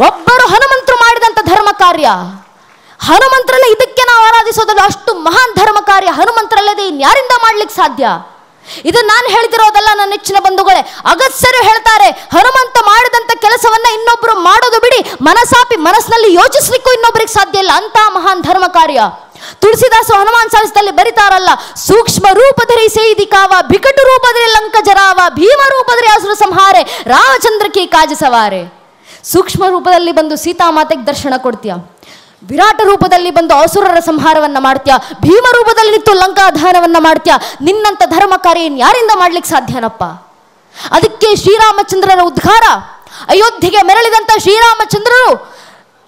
ಒಬ್ಬರು ಹನುಮಂತರು ಮಾಡಿದಂತ ಧರ್ಮ ಕಾರ್ಯ. ಹನುಮಂತರಲ್ಲ ಇದಕ್ಕೆ ನಾವು ಆರಾಧಿಸೋದಲ್ಲ, ಅಷ್ಟು ಮಹಾನ್ ಧರ್ಮ ಕಾರ್ಯ ಹನುಮಂತರಲ್ಲದೆ ಇನ್ಯಾರಿಂದ ಮಾಡ್ಲಿಕ್ಕೆ ಸಾಧ್ಯ? ಇದು ನಾನು ಹೇಳ್ತಿರೋದಲ್ಲ ನನ್ನ ನೆಚ್ಚಿನ ಬಂಧುಗಳೇ, ಅಗಸ್ತ್ಯರು ಹೇಳ್ತಾರೆ ಹನುಮಂತ ಮಾಡಿದಂತ ಕೆಲಸವನ್ನ ಇನ್ನೊಬ್ರು ಮಾಡೋದು ಬಿಡಿ, ಮನಸ್ಸಾಪಿ ಮನಸ್ಸಿನಲ್ಲಿ ಯೋಚಿಸ್ಲಿಕ್ಕೂ ಇನ್ನೊಬ್ಬರಿಗೆ ಸಾಧ್ಯ ಇಲ್ಲ, ಅಂತ ಮಹಾನ್ ಧರ್ಮ ಕಾರ್ಯ. ತುಳಸಿದಾಸು ಹನುಮಾನ್ ಚಾಲಿಸದಲ್ಲಿ ಬರಿತಾರಲ್ಲ, ಸೂಕ್ಷ್ಮ ರೂಪಧರಿ ಸೇದಿ ಕಾವ, ಬಿಕಟು ರೂಪಧರಿ ಲಂಕ ಜರಾವ, ಭೀಮ ರೂಪಧರಿ ಅಸುರ ಸಂಹಾರೆ, ರಾಮಚಂದ್ರ ಕಿ ಕಾಜ ಸವಾರೆ. ಸೂಕ್ಷ್ಮ ರೂಪದಲ್ಲಿ ಬಂದು ಸೀತಾಮಾತೆಗೆ ದರ್ಶನ ಕೊಡ್ತೀಯ, ವಿರಾಟ ರೂಪದಲ್ಲಿ ಬಂದು ಅಸುರರ ಸಂಹಾರವನ್ನ ಮಾಡ್ತೀಯ, ಭೀಮ ರೂಪದಲ್ಲಿ ನಿಂತು ಲಂಕಾಧಾನವನ್ನ ಮಾಡ್ತೀಯ. ನಿನ್ನಂತ ಧರ್ಮ ಕಾರ್ಯ ಯಾರಿಂದ ಮಾಡ್ಲಿಕ್ಕೆ ಸಾಧ್ಯನಪ್ಪ? ಅದಕ್ಕೆ ಶ್ರೀರಾಮಚಂದ್ರರ ಉದ್ಧಾರ, ಅಯೋಧ್ಯೆಗೆ ಮೆರಳಿದಂತ ಶ್ರೀರಾಮಚಂದ್ರರು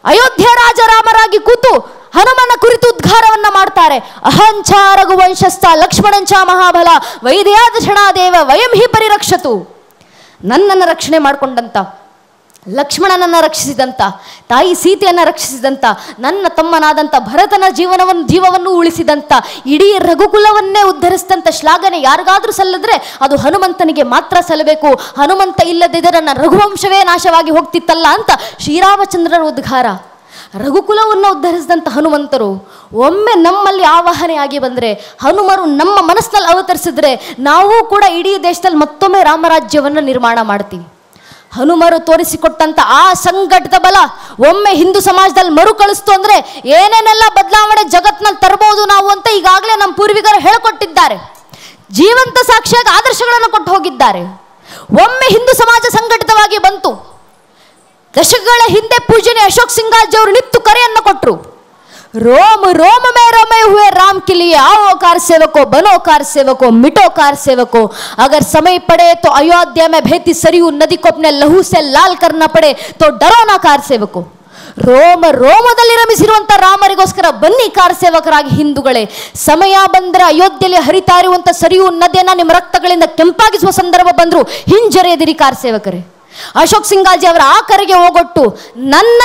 ಅಯೋಧ್ಯ ರಾಜ ರಾಮರಾಗಿ ಕೂತು ಹನುಮನ ಕುರಿತು ಉದ್ಧಾರವನ್ನ ಮಾಡ್ತಾರೆ. ಅಹಂಚ ರಘುವಂಶಸ್ಥ ಲಕ್ಷ್ಮಣಂಚ ಮಹಾಬಲ ವೈದ್ಯಾದಶಣಾದೇವ ವಯಂ ಹಿ ಪರಿರಕ್ಷತು. ನನ್ನನ್ನು ರಕ್ಷಣೆ ಮಾಡಿಕೊಂಡಂತ, ಲಕ್ಷ್ಮಣನನ್ನು ರಕ್ಷಿಸಿದಂತ, ತಾಯಿ ಸೀತೆಯನ್ನು ರಕ್ಷಿಸಿದಂತ, ನನ್ನ ತಮ್ಮನಾದಂಥ ಭರತನ ಜೀವವನ್ನು ಉಳಿಸಿದಂತ, ಇಡೀ ರಘುಕುಲವನ್ನೇ ಉದ್ಧರಿಸಿದಂಥ ಶ್ಲಾಘನೆ ಯಾರಿಗಾದ್ರೂ ಸಲ್ಲಿದ್ರೆ ಅದು ಹನುಮಂತನಿಗೆ ಮಾತ್ರ ಸಲ್ಲಬೇಕು. ಹನುಮಂತ ಇಲ್ಲದಿದ್ದರೆ ನನ್ನ ರಘುವಂಶವೇ ನಾಶವಾಗಿ ಹೋಗ್ತಿತ್ತಲ್ಲ ಅಂತ ಶ್ರೀರಾಮಚಂದ್ರರ ಉದ್ಧಾರ. ರಘುಕುಲವನ್ನು ಉದ್ಧರಿಸಿದಂಥ ಹನುಮಂತರು ಒಮ್ಮೆ ನಮ್ಮಲ್ಲಿ ಆವಾಹನೆಯಾಗಿ ಬಂದರೆ, ಹನುಮರು ನಮ್ಮ ಮನಸ್ಸಿನಲ್ಲಿ ಅವತರಿಸಿದ್ರೆ ನಾವು ಕೂಡ ಇಡೀ ದೇಶದಲ್ಲಿ ಮತ್ತೊಮ್ಮೆ ರಾಮರಾಜ್ಯವನ್ನು ನಿರ್ಮಾಣ ಮಾಡ್ತೀವಿ. ಹನುಮರು ತೋರಿಸಿಕೊಟ್ಟಂತ ಆ ಸಂಘಟಿತ ಬಲ ಒಮ್ಮೆ ಹಿಂದೂ ಸಮಾಜದಲ್ಲಿ ಮರುಕಳಿಸ್ತು ಅಂದ್ರೆ ಏನೇನೆಲ್ಲ ಬದಲಾವಣೆ ಜಗತ್ನಲ್ಲಿ ತರಬಹುದು ನಾವು ಅಂತ ಈಗಾಗಲೇ ನಮ್ಮ ಪೂರ್ವಿಕರು ಹೇಳಿಕೊಟ್ಟಿದ್ದಾರೆ. ಜೀವಂತ ಸಾಕ್ಷಿಯಾಗಿ ಆದರ್ಶಗಳನ್ನು ಕೊಟ್ಟು ಹೋಗಿದ್ದಾರೆ. ಒಮ್ಮೆ ಹಿಂದೂ ಸಮಾಜ ಸಂಘಟಿತವಾಗಿ ಬಂತು. ದಶಕಗಳ ಹಿಂದೆ ಪೂಜನೆ ಅಶೋಕ್ ಸಿಂಗಾಜಿ ಅವರು ನಿತ್ತು ಕರೆಯನ್ನು ಕೊಟ್ಟರು. रोम रोम में रमे हुए राम के लिए आओ कार सेवको, बनो कार सेवको, मिटो कार सेवको. अगर समय पड़े तो अयोध्या में बहती सरयू नदी को अपने लहू से लाल करना पड़े तो डरो ना कार सेवको. ರೋಮ ರೋಮದಲ್ಲಿ ರಮಿಸಿರುವಂತ ರಾಮರಿಗೋಸ್ಕರ ಬನ್ನಿ ಕಾರ ಸೇವಕರಾಗಿ ಹಿಂದೂಗಳೇ. ಸಮಯ ಬಂದರೆ ಅಯೋಧ್ಯೆಯಲ್ಲಿ ಹರಿತಾ ಇರುವಂತ ಸರಿಯೂ ನದಿಯನ್ನ ನಿಮ್ಮ ರಕ್ತಗಳಿಂದ ಕೆಂಪಾಗಿಸುವ ಸಂದರ್ಭ ಬಂದ್ರು ಹಿಂಜರಿಯದಿರಿ ಕಾರ ಸೇವಕರೇ. ಅಶೋಕ್ ಸಿಂಗಾಜಿ ಅವರ ಆ ಕರೆಗೆ ಹೋಗೊಟ್ಟು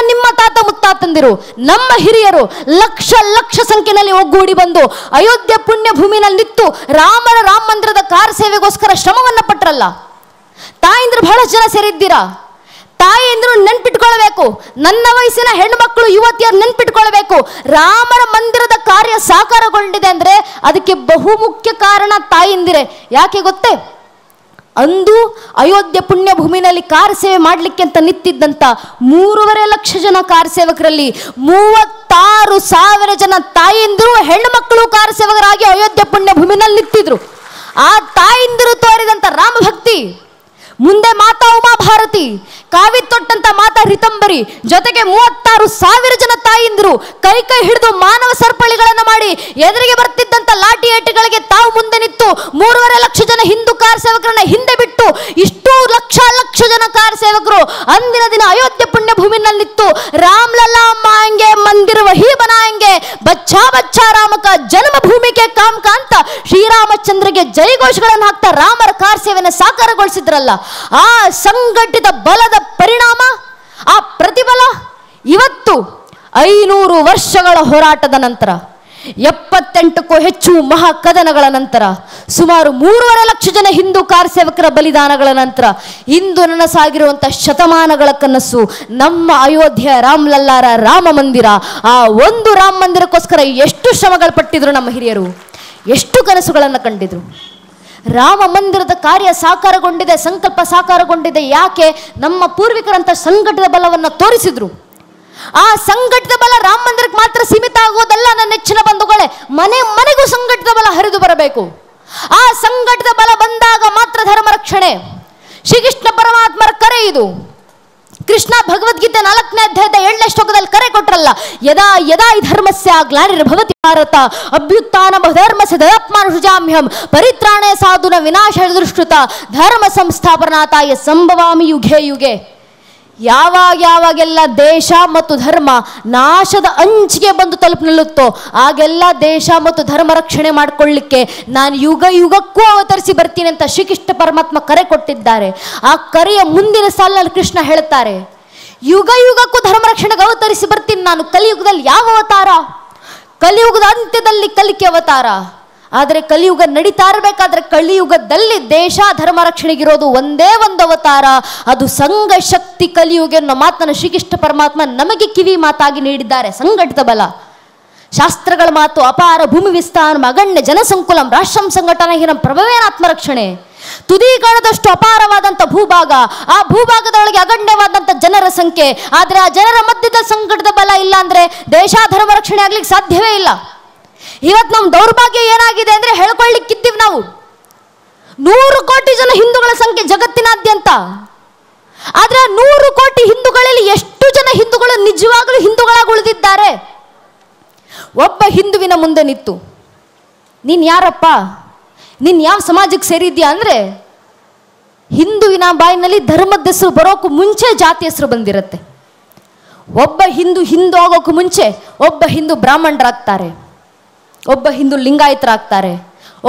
ನಿಮ್ಮ ತಾತ ಮುತ್ತಾತಂದಿರು, ನಮ್ಮ ಹಿರಿಯರು ಲಕ್ಷ ಲಕ್ಷ ಸಂಖ್ಯೆಯಲ್ಲಿ ಒಗ್ಗೂಡಿ ಬಂದು ಅಯೋಧ್ಯೆ ಪುಣ್ಯ ಭೂಮಿನಲ್ಲಿ ನಿಂತು ರಾಮ ಮಂದಿರದ ಕಾರ ಸೇವೆಗೋಸ್ಕರ ಶ್ರಮವನ್ನ ಪಟ್ರಲ್ಲ. ತಾಯಿಂದ್ರು ಬಹಳಷ್ಟು ಜನ ಸೇರಿದ್ದೀರಾ. ತಾಯಿಯಂದ್ರು ನೆನ್ಪಿಟ್ಕೊಳ್ಬೇಕು, ನನ್ನ ವಯಸ್ಸಿನ ಹೆಣ್ಮಕ್ಳು ಯುವತಿಯರು ನೆನ್ಪಿಟ್ಕೊಳ್ಬೇಕು. ರಾಮರ ಮಂದಿರದ ಕಾರ್ಯ ಸಾಕಾರಗೊಂಡಿದೆ ಅಂದ್ರೆ ಅದಕ್ಕೆ ಬಹುಮುಖ್ಯ ಕಾರಣ ತಾಯಿಂದಿರೇ. ಯಾಕೆ ಗೊತ್ತೇ? ಅಂದು ಅಯೋಧ್ಯೆ ಪುಣ್ಯ ಭೂಮಿನಲ್ಲಿ ಕಾರ ಸೇವೆ ಮಾಡಲಿಕ್ಕೆ ಅಂತ ನಿಂತಿದ್ದಂತ 3.5 ಲಕ್ಷ ಜನ ಕಾರ ಸೇವಕರಲ್ಲಿ 36,000 ಜನ ತಾಯಿಂದರು ಹೆಣ್ಣು ಮಕ್ಕಳು ಕಾರ ಸೇವಕರಾಗಿ ಅಯೋಧ್ಯೆ ಪುಣ್ಯ ಭೂಮಿನಲ್ಲಿ ನಿಂತಿದ್ರು. ಆ ತಾಯಿಂದರು ತೋರಿದಂತ ರಾಮ ಭಕ್ತಿ, ಮುಂದೆ ಮಾತಾ ಉಮಾ ಭಾರತಿ, ಕಾವಿ ತೊಟ್ಟಂತ ಮಾತಾ ರಿತಂಬರಿ, ಜೊತೆಗೆ 36,000 ಜನ ತಾಯಿಂದರು ಕೈ ಕೈ ಹಿಡಿದು ಮಾನವ ಸರಪಳಿಗಳನ್ನು ಮಾಡಿ ಎದುರಿಗೆ ಬರ್ತಿದ್ದಂತ ಲಾಠಿ ಏಟುಗಳಿಗೆ ತಾವು ಮುಂದೆ ನಿಂತು 3.5 ಲಕ್ಷ ಜನ ಹಿಂದೂ ಕಾರ ಸೇವಕರನ್ನ ಹಿಂದೆ ಬಿಟ್ಟು ಇಷ್ಟು ಲಕ್ಷ ಲಕ್ಷ ಜನ ಕಾರ ಸೇವಕರು ಅಂದಿನ ದಿನ ಅಯೋಧ್ಯೆ ಪುಣ್ಯ ಭೂಮಿನಲ್ಲಿ ನಿಂತು ರಾಮ್ ಲಲ್ಲಾ ಮಾಂಗೆ ಮಂದಿರ ವಹಿ ಬನಾಯಂಗೆ, ಬಚ್ಚಾ ಬಚ್ಚಾ ರಾಮಕ ಜನ್ಮ ಭೂಮಿಗೆ ಕಾಮ್ ಕಾಂತ ಶ್ರೀರಾಮಚಂದ್ರಗೆ ಜೈಘೋಷಗಳನ್ನು ಹಾಕ್ತಾ ರಾಮರ ಕಾರ ಸೇವೆಯನ್ನು ಸಾಕಾರಗೊಳಿಸಿದ್ರಲ್ಲ. ಆ ಸಂಘಟಿತ ಬಲದ ಪರಿಣಾಮ, ಆ ಪ್ರತಿಫಲ ಇವತ್ತು 500 ವರ್ಷಗಳ ಹೋರಾಟದ ನಂತರ 78ಕ್ಕೂ ಹೆಚ್ಚು ಮಹಾಕದನಗಳ ನಂತರ, ಸುಮಾರು 3.5 ಲಕ್ಷ ಜನ ಹಿಂದೂ ಕಾರ್ಯಸೇವಕರ ಬಲಿದಾನಗಳ ನಂತರ ಇಂದು ನನಸಾಗಿರುವಂಥ ಶತಮಾನಗಳ ಕನಸು ನಮ್ಮ ಅಯೋಧ್ಯೆಯ ರಾಮಲಲ್ಲಾರ ರಾಮ ಮಂದಿರ. ಆ ಒಂದು ರಾಮ ಮಂದಿರಕ್ಕೋಸ್ಕರ ಎಷ್ಟು ಶ್ರಮಗಳು ಪಟ್ಟಿದ್ರು ನಮ್ಮ ಹಿರಿಯರು, ಎಷ್ಟು ಕನಸುಗಳನ್ನು ಕಂಡಿದ್ರು. ರಾಮ ಮಂದಿರದ ಕಾರ್ಯ ಸಾಕಾರಗೊಂಡಿದೆ, ಸಂಕಲ್ಪ ಸಾಕಾರಗೊಂಡಿದೆ. ಯಾಕೆ? ನಮ್ಮ ಪೂರ್ವಿಕರಂತ ಸಂಘಟಿತ ಬಲವನ್ನು ತೋರಿಸಿದ್ರು. ಆ ಸಂಘಟಿತ ಬಲ ರಾಮ ಮಂದಿರಕ್ಕೆ ಮಾತ್ರ ಸೀಮಿತ ಆಗೋದಲ್ಲ ನನ್ನ ನೆಚ್ಚಿನ ಬಂಧುಗಳೇ, ಮನೆ ಮನೆಗೂ ಸಂಘಟಿತ ಬಲ ಹರಿದು ಬರಬೇಕು. ಆ ಸಂಘಟಿತ ಬಲ ಬಂದಾಗ ಮಾತ್ರ ಧರ್ಮ ರಕ್ಷಣೆ. ಶ್ರೀಕೃಷ್ಣ ಪರಮಾತ್ಮರ ಕರೆ ಇದು. ಕೃಷ್ಣ ಭಗವದ್ಗೀತೆ 4ನೇ ಅಧ್ಯಾಯದ 7ನೇ ಶ್ಲೋಕದಲ್ಲಿ ಕರೆ ಕೊಟ್ರಲ್ಲ, ಯದಾ ಯದಾ ಈ ಧರ್ಮಸ್ಯ ಗ್ಲಾನಿರ್ಭವತಿ ಭಾರತ ಅಭ್ಯುತ್ಥಾನ ಧರ್ಮಸ್ಯ ದಯಾತ್ಮಾನುಷಜಾಮ್ಯಹಂ ಪರಿತ್ರಾಣೇ ಸಾಧುನ ವಿನಾಶ ದುಷ್ಕೃತ ಧರ್ಮ ಸಂಸ್ಥಾಪನಾತಾಯ ಸಂಭವಾಮಿ ಯುಗೆ ಯುಗೆ. ಯಾವಾಗೆಲ್ಲ ದೇಶ ಮತ್ತು ಧರ್ಮ ನಾಶದ ಅಂಚಿಗೆ ಬಂದು ತಲುಪು ನಿಲ್ಲುತ್ತೋ ಆಗೆಲ್ಲ ದೇಶ ಮತ್ತು ಧರ್ಮ ರಕ್ಷಣೆ ಮಾಡಿಕೊಳ್ಳಿಕ್ಕೆ ನಾನು ಯುಗ ಯುಗಕ್ಕೂ ಅವತರಿಸಿ ಬರ್ತೀನಿ ಅಂತ ಶ್ರೀಕೃಷ್ಣ ಪರಮಾತ್ಮ ಕರೆ ಕೊಟ್ಟಿದ್ದಾರೆ. ಆ ಕರೆಯ ಮುಂದಿನ ಸಾಲಿನಲ್ಲಿ ಕೃಷ್ಣ ಹೇಳ್ತಾರೆ, ಯುಗ ಯುಗಕ್ಕೂ ಧರ್ಮ ರಕ್ಷಣೆಗೆ ಅವತರಿಸಿ ಬರ್ತೀನಿ ನಾನು. ಕಲಿಯುಗದಲ್ಲಿ ಯಾವ ಅವತಾರ? ಕಲಿಯುಗದ ಅಂತ್ಯದಲ್ಲಿ ಕಲಿಕೆ ಅವತಾರ. ಆದರೆ ಕಲಿಯುಗ ನಡೀತಾ ಇರಬೇಕಾದ್ರೆ ಕಲಿಯುಗದಲ್ಲಿ ದೇಶ ಧರ್ಮ ರಕ್ಷಣೆಗಿರೋದು ಒಂದೇ ಒಂದು ಅವತಾರ, ಅದು ಸಂಘ ಶಕ್ತಿ ಕಲಿಯುಗ ಅನ್ನೋ ಮಾತನ್ನು ಶ್ರೀಕೃಷ್ಣ ಪರಮಾತ್ಮ ನಮಗೆ ಕಿವಿ ಮಾತಾಗಿ ನೀಡಿದ್ದಾರೆ. ಸಂಘಟಿತ ಬಲ, ಶಾಸ್ತ್ರಗಳ ಮಾತು ಅಪಾರ ಭೂಮಿ ವಿಸ್ತಾರ ಅಗಣ್ಯ ಜನಸಂಕುಲಂ ರಾಷ್ಟ್ರಂ ಸಂಘಟನಹೀನಂ ಪ್ರಭವೇನಾತ್ಮ ರಕ್ಷಣೆ. ತುದಿ ಕಾಣದಷ್ಟು ಅಪಾರವಾದಂಥ ಭೂಭಾಗ, ಆ ಭೂಭಾಗದೊಳಗೆ ಅಗಣ್ಯವಾದಂಥ ಜನರ ಸಂಖ್ಯೆ. ಆದರೆ ಆ ಜನರ ಮಧ್ಯದ ಸಂಘಟಿತ ಬಲ ಇಲ್ಲ ಅಂದ್ರೆ ದೇಶ ಧರ್ಮ ರಕ್ಷಣೆ ಆಗ್ಲಿಕ್ಕೆ ಸಾಧ್ಯವೇ ಇಲ್ಲ. ಇವತ್ತು ನಮ್ಮ ದೌರ್ಭಾಗ್ಯ ಏನಾಗಿದೆ ಅಂದ್ರೆ ಹೇಳ್ಕೊಳ್ಳಿಕ್ಕಿದ್ದೀವಿ ನಾವು. 100 ಕೋಟಿ ಜನ ಹಿಂದೂಗಳ ಸಂಖ್ಯೆ ಜಗತ್ತಿನಾದ್ಯಂತ. ಆದ್ರೆ 100 ಕೋಟಿ ಹಿಂದೂಗಳಲ್ಲಿ ಎಷ್ಟು ಜನ ಹಿಂದೂಗಳು ನಿಜವಾಗ್ಲೂ ಹಿಂದೂಗಳಾಗಿ ಉಳಿದಿದ್ದಾರೆ? ಒಬ್ಬ ಹಿಂದುವಿನ ಮುಂದೆ ನಿಂತು ನೀನ್ ಯಾರಪ್ಪ, ನೀನ್ ಯಾವ ಸಮಾಜಕ್ಕೆ ಸೇರಿದ್ಯಾ ಅಂದ್ರೆ ಹಿಂದುವಿನ ಬಾಯಿನಲ್ಲಿ ಧರ್ಮದ ಹೆಸರು ಬರೋಕ್ಕೂ ಮುಂಚೆ ಜಾತಿ ಹೆಸರು ಬಂದಿರತ್ತೆ. ಒಬ್ಬ ಹಿಂದೂ ಆಗೋಕ್ಕೂ ಮುಂಚೆ ಒಬ್ಬ ಹಿಂದೂ ಬ್ರಾಹ್ಮಣರಾಗ್ತಾರೆ, ಒಬ್ಬ ಹಿಂದೂ ಲಿಂಗಾಯತರಾಗ್ತಾರೆ,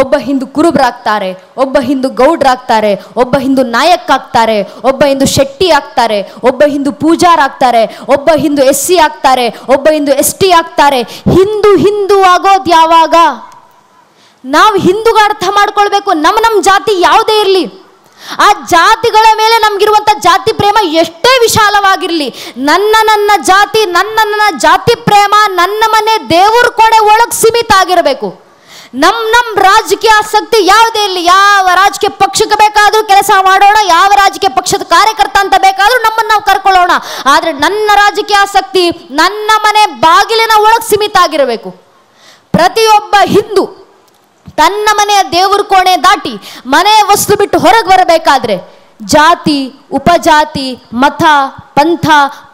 ಒಬ್ಬ ಹಿಂದೂ ಕುರುಬರಾಗ್ತಾರೆ, ಒಬ್ಬ ಹಿಂದೂ ಗೌಡ್ರಾಗ್ತಾರೆ, ಒಬ್ಬ ಹಿಂದೂ ನಾಯಕ್ ಆಗ್ತಾರೆ, ಒಬ್ಬ ಹಿಂದೂ ಶೆಟ್ಟಿ ಆಗ್ತಾರೆ, ಒಬ್ಬ ಹಿಂದೂ ಪೂಜಾರ್ ಆಗ್ತಾರೆ, ಒಬ್ಬ ಹಿಂದೂ SC ಆಗ್ತಾರೆ, ಒಬ್ಬ ಹಿಂದೂ ST ಆಗ್ತಾರೆ. ಹಿಂದೂ ಆಗೋದು ಯಾವಾಗ? ನಾವು ಹಿಂದೂಗ ಅರ್ಥ ಮಾಡ್ಕೊಳ್ಬೇಕು. ನಮ್ಮ ಜಾತಿ ಯಾವುದೇ ಇರಲಿ, ಆ ಜಾತಿಗಳ ಮೇಲೆ ನಮ್ಗಿರುವಂಥ ಜಾತಿ ಪ್ರೇಮ ಎಷ್ಟೇ ವಿಶಾಲವಾಗಿರಲಿ, ನನ್ನ ಜಾತಿ ನನ್ನ ಜಾತಿ ಪ್ರೇಮ ನನ್ನ ಮನೆ ದೇವ್ರ ಕೋಣೆ ಒಳಗೆ ಸೀಮಿತ ಆಗಿರಬೇಕು. ನಮ್ಮ ರಾಜಕೀಯ ಆಸಕ್ತಿ ಯಾವುದೇ ಇರಲಿ, ಯಾವ ರಾಜಕೀಯ ಪಕ್ಷಕ್ಕೆ ಬೇಕಾದರೂ ಕೆಲಸ ಮಾಡೋಣ, ಯಾವ ರಾಜಕೀಯ ಪಕ್ಷದ ಕಾರ್ಯಕರ್ತ ಅಂತ ಬೇಕಾದರೂ ನಮ್ಮನ್ನು ನಾವು ಕರ್ಕೊಳ್ಳೋಣ. ಆದರೆ ನನ್ನ ರಾಜಕೀಯ ಆಸಕ್ತಿ ನನ್ನ ಮನೆ ಬಾಗಿಲಿನ ಒಳಗೆ ಸೀಮಿತ ಆಗಿರಬೇಕು. ಪ್ರತಿಯೊಬ್ಬ ಹಿಂದೂ ತನ್ನ ಮನೆಯ ದೇವ್ರ ಕೋಣೆ ದಾಟಿ ಮನೆ ವಸ್ತು ಬಿಟ್ಟು ಹೊರಗೆ ಬರಬೇಕಾದ್ರೆ ಜಾತಿ, ಉಪಜಾತಿ, ಮತ, ಪಂಥ,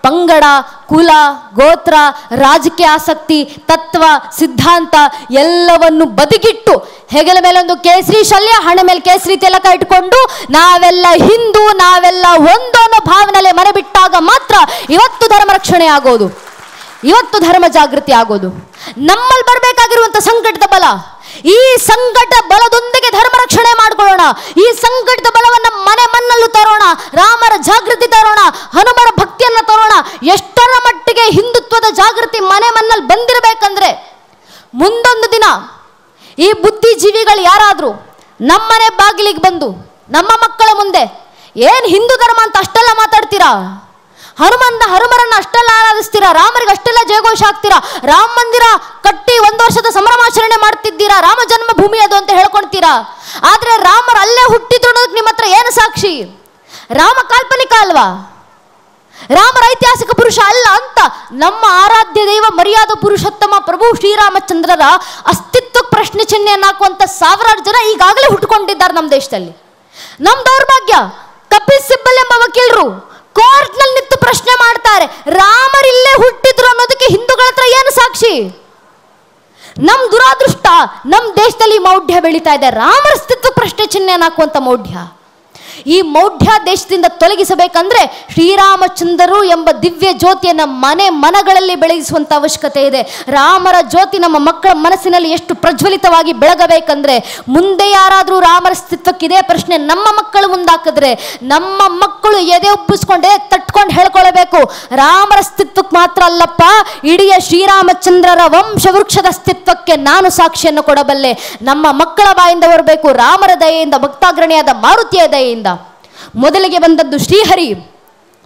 ಪಂಗಡ, ಕುಲ, ಗೋತ್ರ, ರಾಜಕೀಯ ಆಸಕ್ತಿ, ತತ್ವ, ಸಿದ್ಧಾಂತ ಎಲ್ಲವನ್ನು ಬದಿಗಿಟ್ಟು ಹೆಗಲ ಮೇಲೆ ಒಂದು ಕೇಸರಿ ಶಲ್ಯ, ಹಣೆ ಮೇಲೆ ಕೇಸರಿ ತಿಲಕ ಇಟ್ಕೊಂಡು ನಾವೆಲ್ಲ ಹಿಂದೂ, ನಾವೆಲ್ಲ ಒಂದು ಅನ್ನೋ ಭಾವನೆಲೆ ಮನೆ ಬಿಟ್ಟಾಗ ಮಾತ್ರ ಇವತ್ತು ಧರ್ಮ ರಕ್ಷಣೆ ಆಗೋದು, ಇವತ್ತು ಧರ್ಮ ಜಾಗೃತಿ ಆಗೋದು. ನಮ್ಮಲ್ಲಿ ಬರಬೇಕಾಗಿರುವಂಥ ಸಂಘಟಿತ ಬಲ, ಈ ಸಂಘಟ ಬಲದೊಂದಿಗೆ ಧರ್ಮ ರಕ್ಷಣೆ ಮಾಡ್ಕೊಳ್ಳೋಣ. ಈ ಸಂಘಟಿತ ಬಲವನ್ನು ಮನೆ ಮನ್ನಲ್ಲೂ ತರೋಣ, ರಾಮರ ಜಾಗೃತಿ ತರೋಣ, ಹನುಮರ ಭಕ್ತಿಯನ್ನು ತರೋಣ. ಎಷ್ಟರ ಮಟ್ಟಿಗೆ ಹಿಂದುತ್ವದ ಜಾಗೃತಿ ಮನೆ ಮನ್ನಲ್ಲಿ ಬಂದಿರಬೇಕಂದ್ರೆ ಮುಂದೊಂದು ದಿನ ಈ ಬುದ್ಧಿಜೀವಿಗಳು ಯಾರಾದರೂ ನಮ್ಮನೆ ಬಾಗಿಲಿಗೆ ಬಂದು ನಮ್ಮ ಮಕ್ಕಳ ಮುಂದೆ ಏನು ಹಿಂದೂ ಧರ್ಮ ಅಂತ ಅಷ್ಟೆಲ್ಲ ಮಾತಾಡ್ತೀರಾ, ಹನುಮರನ್ನ ಅಷ್ಟೆಲ್ಲ ಆರಾಧಿಸ್ತೀರಾ, ರಾಮರಿಗೆ ಅಷ್ಟೆಲ್ಲ ಜಯಘೋಷ ಆಗ್ತೀರಾ, ರಾಮ ಮಂದಿರ ಕಟ್ಟಿ 1 ವರ್ಷದ ಸಂಭ್ರಮಾಚರಣೆ ಮಾಡ್ತಿದ್ದೀರಾ, ರಾಮ ಜನ್ಮಭೂಮಿ ಅದು ಅಂತ ಹೇಳ್ಕೊಳ್ತೀರಾ. ಆದ್ರೆ ರಾಮರು ಅಲ್ಲೇ ಹುಟ್ಟಿದ್ರು ಅನ್ನೋದಕ್ಕೆ ನಿಮ್ಮ ಹತ್ರ ಏನು ಸಾಕ್ಷಿ? ರಾಮ ಕಾಲ್ಪನಿಕ ಅಲ್ವಾ? ರಾಮರ ಐತಿಹಾಸಿಕ ಪುರುಷ ಅಲ್ಲ ಅಂತ ನಮ್ಮ ಆರಾಧ್ಯ ದೈವ ಮರ್ಯಾದ ಪುರುಷೋತ್ತಮ ಪ್ರಭು ಶ್ರೀರಾಮಚಂದ್ರರ ಅಸ್ತಿತ್ವಕ್ಕೆ ಪ್ರಶ್ನೆ ಚಿಹ್ನೆಯನ್ನು ಹಾಕುವಂತ 1000 ಜನ ಈಗಾಗಲೇ ಹುಟ್ಟುಕೊಂಡಿದ್ದಾರೆ ನಮ್ಮ ದೇಶದಲ್ಲಿ. ನಮ್ಮ ದೌರ್ಭಾಗ್ಯ, ಕಪಿಲ್ ಸಿಬ್ಬಲ್ ಎಂಬ ವಕೀಲರು ಕೋರ್ಟ್ನಲ್ಲಿ ನಿಂತು ಪ್ರಶ್ನೆ ಮಾಡ್ತಾರೆ, ರಾಮರಿಲ್ಲೇ ಹುಟ್ಟಿದ್ರು ಅನ್ನೋದಕ್ಕೆ ಹಿಂದೂಗಳ ಹತ್ರ ಏನು ಸಾಕ್ಷಿ? ನಮ್ ದುರಾದೃಷ್ಟ, ನಮ್ಮ ದೇಶದಲ್ಲಿ ಮೌಢ್ಯ ಬೆಳೀತಾ ಇದೆ. ರಾಮರ ಅಸ್ತಿತ್ವ ಪ್ರಶ್ನೆ ಚಿಹ್ನೆ ಹಾಕುವಂತ ಮೌಢ್ಯ. ಈ ಮೌಢ್ಯ ದೇಶದಿಂದ ತೊಲಗಿಸಬೇಕಂದ್ರೆ ಶ್ರೀರಾಮಚಂದ್ರರು ಎಂಬ ದಿವ್ಯ ಜ್ಯೋತಿಯನ್ನು ಮನೆ ಮನಗಳಲ್ಲಿ ಬೆಳಗಿಸುವಂತ ಅವಶ್ಯಕತೆ ಇದೆ. ರಾಮರ ಜ್ಯೋತಿ ನಮ್ಮ ಮಕ್ಕಳ ಮನಸ್ಸಿನಲ್ಲಿ ಎಷ್ಟು ಪ್ರಜ್ವಲಿತವಾಗಿ ಬೆಳಗಬೇಕಂದ್ರೆ, ಮುಂದೆ ಯಾರಾದರೂ ರಾಮರ ಅಸ್ತಿತ್ವಕ್ಕೆ ಇದೇ ಪ್ರಶ್ನೆ ನಮ್ಮ ಮಕ್ಕಳು ಮುಂದಾಕಿದ್ರೆ ನಮ್ಮ ಮಕ್ಕಳು ಎದೆ ಉಬ್ಬಿಸ್ಕೊಂಡೆ ತಟ್ಕೊಂಡು ಹೇಳ್ಕೊಳ್ಬೇಕು, ರಾಮರ ಅಸ್ತಿತ್ವಕ್ಕೆ ಮಾತ್ರ ಅಲ್ಲಪ್ಪ, ಇಡೀ ಶ್ರೀರಾಮಚಂದ್ರರ ವಂಶವೃಕ್ಷದ ಅಸ್ತಿತ್ವಕ್ಕೆ ನಾನು ಸಾಕ್ಷಿಯನ್ನು ಕೊಡಬಲ್ಲೆ. ನಮ್ಮ ಮಕ್ಕಳ ಬಾಯಿಂದ ಬರಬೇಕು ರಾಮರ ದಯೆಯಿಂದ, ಭಕ್ತಾಗ್ರಣಿಯಾದ ಮಾರುತಿಯ ದಯೆಯಿಂದ. ಮೊದಲಿಗೆ ಬಂದದ್ದು ಶ್ರೀಹರಿ,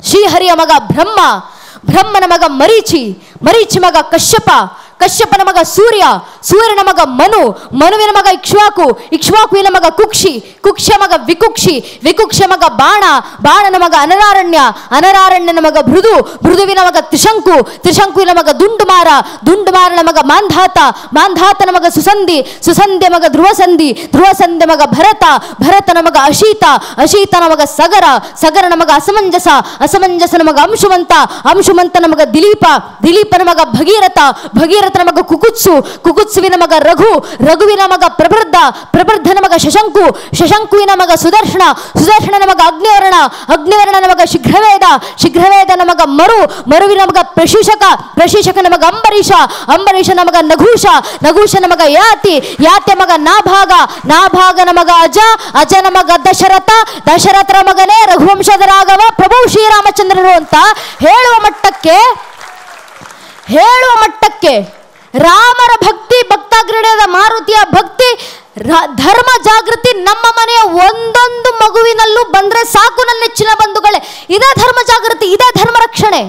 ಶ್ರೀಹರಿಯ ಮಗ ಬ್ರಹ್ಮ, ಬ್ರಹ್ಮನ ಮಗ ಮರೀಚಿ, ಮರೀಚಿ ಮಗ ಕಶ್ಯಪ, ಕಶ್ಯಪನ ಮಗ ಸೂರ್ಯ, ಸೂರ್ಯನ ಮಗ ಮನು, ಮನುವಿನ ಮಗ ಇಕ್ಷ್ವಾಕು, ಇಕ್ಷ್ವಾಕುವಿನ ಮಗ ಕುಕ್ಷಿ, ಕುಕ್ಷ ಮಗ ವಿಕುಕ್ಷಿ, ವಿಕುಕ್ಷ ಮಗ ಬಾಣ, ಬಾಣನ ಮಗ ಅನರಾರಣ್ಯ, ಅನರಾರಣ್ಯನ ಮಗ ಭೃದು, ಭೃದುವಿನ ಮಗ ತ್ರಿಶಂಕು, ತ್ರಿಶಂಕುವಿನ ಮಗ ದುಂಡುಮಾರ, ದುಂಡುಮಾರನ ಮಗ ಮಾಂಧಾತ, ಮಾಂಧಾತನ ಮಗ ಸುಸಂಧಿ, ಸುಸಂಧ್ಯ ಮಗ ಧ್ರುವಸಂಧಿ, ಧ್ರುವಸಂಧ್ಯ ಮಗ ಭರತ, ಭರತನ ಮಗ ಅಶೀತ, ಅಶೀತನ ಮಗ ಸಗರ, ಸಗರನ ಮಗ ಅಸಮಂಜಸ, ಅಸಮಂಜಸನ ಮಗ ಅಂಶುಮಂತ, ಅಂಶುಮಂತನ ಮಗ ದಿಲೀಪ, ದಿಲೀಪನ ಮಗ ಭಗೀರಥ, ಭಗೀರಥನ ಮಗ ಕುಕುತ್ಸು, ಕುಕುತ್ಸುವಿನ ಮಗ ರಘು, ರಘುವಿನ ಮಗ ಪ್ರಬರ್ಧ, ಪ್ರಬರ್ಧನ ಮಗ ಶಶಂಕು, ಶಶಂಕುವಿನ ಮಗ ಸುದರ್ಶನ, ಸುದರ್ಶನನ ಮಗ ಅಗ್ನಿವರ್ಣ, ಅಗ್ನಿವರ್ಣನ ಮಗ ಶೀಘ್ರವೇದ, ಶೀಘ್ರವೇದನ ಮಗ ಮರು, ಮರುವಿನ ಮಗ ಪ್ರಶೀಶಕ, ಪ್ರಶೀಶಕನ ಮಗ ಅಂಬರೀಷ, ಅಂಬರೀಷನ ಮಗ ನಘೂಷ, ನಘೂಷನ ಮಗ ಯಾತಿ, ಯಾತಿಯ ಮಗ ನಾಭಾಗ, ನಾಭಾಗನ ಮಗ ಅಜ, ಅಜನ ಮಗ ದಶರಥ, ದಶರಥರ ಮಗನೇ ರಘುವಂಶದ ರಾಘವ ಪ್ರಭು ಶ್ರೀರಾಮಚಂದ್ರರು ಅಂತ ಹೇಳುವ ಮಟ್ಟಕ್ಕೆ ರಾಮರ ಭಕ್ತಿ, ಭಕ್ತಾಗ್ರಣಿಯಾದ ಮಾರುತಿಯ ಭಕ್ತಿ, ಧರ್ಮ ಜಾಗೃತಿ ನಮ್ಮ ಮನೆಯ ಒಂದೊಂದು ಮಗುವಿನಲ್ಲೂ ಬಂದ್ರೆ ಸಾಕು ನನ್ನ ನೆಚ್ಚಿನ ಬಂಧುಗಳೇ. ಇದೇ ಧರ್ಮ ಜಾಗೃತಿ, ಇದೇ ಧರ್ಮ ರಕ್ಷಣೆ.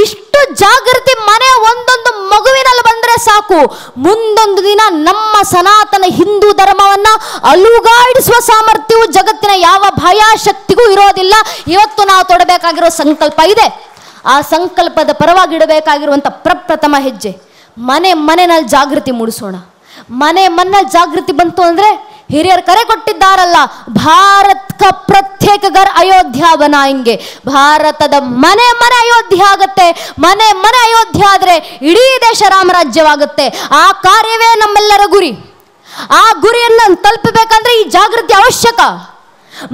ಇಷ್ಟು ಜಾಗೃತಿ ಮನೆಯ ಒಂದೊಂದು ಮಗುವಿನಲ್ಲಿ ಬಂದ್ರೆ ಸಾಕು, ಮುಂದೊಂದು ದಿನ ನಮ್ಮ ಸನಾತನ ಹಿಂದೂ ಧರ್ಮವನ್ನ ಅಲುಗಾಡಿಸುವ ಸಾಮರ್ಥ್ಯವು ಜಗತ್ತಿನ ಯಾವ ಭಯಾಶಕ್ತಿಗೂ ಇರೋದಿಲ್ಲ. ಇವತ್ತು ನಾವು ತೊಡಬೇಕಾಗಿರೋ ಸಂಕಲ್ಪ ಇದೆ. ಆ ಸಂಕಲ್ಪದ ಪರವಾಗಿಡಬೇಕಾಗಿರುವಂಥ ಪ್ರಪ್ರಥಮ ಹೆಜ್ಜೆ ಮನೆಯಲ್ಲಿ ಜಾಗೃತಿ ಮೂಡಿಸೋಣ. ಮನೆಯಲ್ಲಿ ಜಾಗೃತಿ ಬಂತು ಅಂದರೆ ಹಿರಿಯರು ಕರೆ ಕೊಟ್ಟಿದ್ದಾರಲ್ಲ, ಭಾರತ್ ಕ ಪ್ರತ್ಯೇಕ ಘರ್ ಅಯೋಧ್ಯ ಬನಾಯಂಗೆ. ಭಾರತದ ಮನೆ ಅಯೋಧ್ಯ ಆಗತ್ತೆ. ಮನೆ ಅಯೋಧ್ಯ ಆದರೆ ಇಡೀ ದೇಶ ರಾಮರಾಜ್ಯವಾಗುತ್ತೆ. ಆ ಕಾರ್ಯವೇ ನಮ್ಮೆಲ್ಲರ ಗುರಿ. ಆ ಗುರಿಯನ್ನು ತಲುಪಬೇಕಂದ್ರೆ ಈ ಜಾಗೃತಿ ಅವಶ್ಯಕ.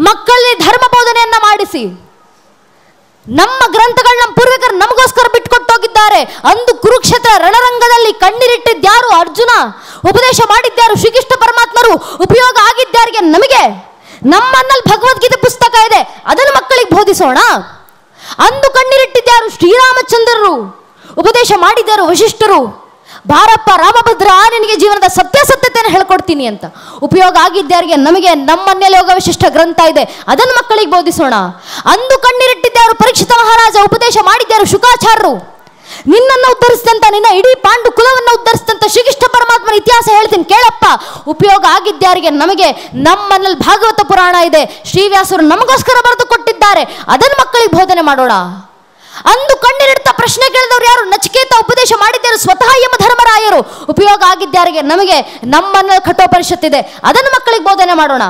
ಮಕ್ಕಳಲ್ಲಿ ಧರ್ಮ ಬೋಧನೆಯನ್ನ ಮಾಡಿಸಿ. ನಮ್ಮ ಗ್ರಂಥಗಳು ನಮ್ಮ ಪೂರ್ವಿಕರು ನಮಗೋಸ್ಕರ ಬಿಟ್ಕೊಟ್ಟು ಹೋಗಿದ್ದಾರೆ. ಅಂದು ಕುರುಕ್ಷೇತ್ರ ರಣರಂಗದಲ್ಲಿ ಕಣ್ಣೀರಿಟ್ಟಿದ್ಯಾರು? ಅರ್ಜುನ. ಉಪದೇಶ ಮಾಡಿದ್ಯಾರು? ಶ್ರೀಕೃಷ್ಣ ಪರಮಾತ್ಮರು. ಉಪಯೋಗ ಆಗಿದ್ದಾರಿಗೆ ನಮಗೆ. ನಮ್ಮನ್ನಲ್ಲಿ ಭಗವದ್ಗೀತೆ ಪುಸ್ತಕ ಇದೆ, ಅದನ್ನು ಮಕ್ಕಳಿಗೆ ಬೋಧಿಸೋಣ. ಅಂದು ಕಣ್ಣೀರಿಟ್ಟಿದ್ಯಾರು? ಶ್ರೀರಾಮಚಂದ್ರರು. ಉಪದೇಶ ಮಾಡಿದ್ಯಾರು? ವಶಿಷ್ಠರು. ಬಾರಪ್ಪ ರಾಮಭದ್ರ, ನಿನಗೆ ಜೀವನದ ಸತ್ಯಾಸತ್ಯತೆಯನ್ನು ಹೇಳ್ಕೊಡ್ತೀನಿ ಅಂತ. ಉಪಯೋಗ ಆಗಿದ್ದಾರಿಗೆ ನಮಗೆ. ನಮ್ಮನ್ನೆಲ್ಲ ಯೋಗ ವಿಶಿಷ್ಟ ಗ್ರಂಥ ಇದೆ, ಅದನ್ನು ಮಕ್ಕಳಿಗೆ ಬೋಧಿಸೋಣ. ಅಂದು ಕಣ್ಣೀರಿಟ್ಟಿದ್ದರು ಪರೀಕ್ಷಿತ ಮಹಾರಾಜ. ಉಪದೇಶ ಮಾಡಿದ್ದರು ಶುಕಾಚಾರ್ಯರು. ನಿನ್ನನ್ನು ಉದ್ಧರಿಸಿದಂತ, ನಿನ್ನ ಇಡೀ ಪಾಂಡು ಕುಲವನ್ನು ಉದ್ಧರಿಸಿದಂತ ಶ್ರೀಕೃಷ್ಣ ಪರಮಾತ್ಮನ ಇತಿಹಾಸ ಹೇಳ್ತೀನಿ ಕೇಳಪ್ಪ. ಉಪಯೋಗ ಆಗಿದ್ದಾರಿಗೆ ನಮಗೆ. ನಮ್ಮನ್ನಲ್ಲಿ ಭಾಗವತ ಪುರಾಣ ಇದೆ, ಶ್ರೀವ್ಯಾಸರು ನಮಗೋಸ್ಕರ ಬರೆದು ಕೊಟ್ಟಿದ್ದಾರೆ, ಅದನ್ನು ಮಕ್ಕಳಿಗೆ ಬೋಧನೆ ಮಾಡೋಣ. ಅಂದು ಕಣ್ಣೀರಿಡ್ತಾ ಪ್ರಶ್ನೆ ಕೇಳಿದವರು ಯಾರು? ನಚಿಕೇತ. ಉಪದೇಶ ಮಾಡಿದ್ದರು ಸ್ವತಃ ಯಮಧರ್ಮರಾಯರು. ಉಪಯೋಗ ಆಗಿದ್ದಾರಿಗೆ ನಮಗೆ. ನಮ್ಮನ್ನ ಕಠೋಪನಿಷತ್ತಿದೆ, ಅದನ್ನು ಮಕ್ಕಳಿಗೆ ಬೋಧನೆ ಮಾಡೋಣ.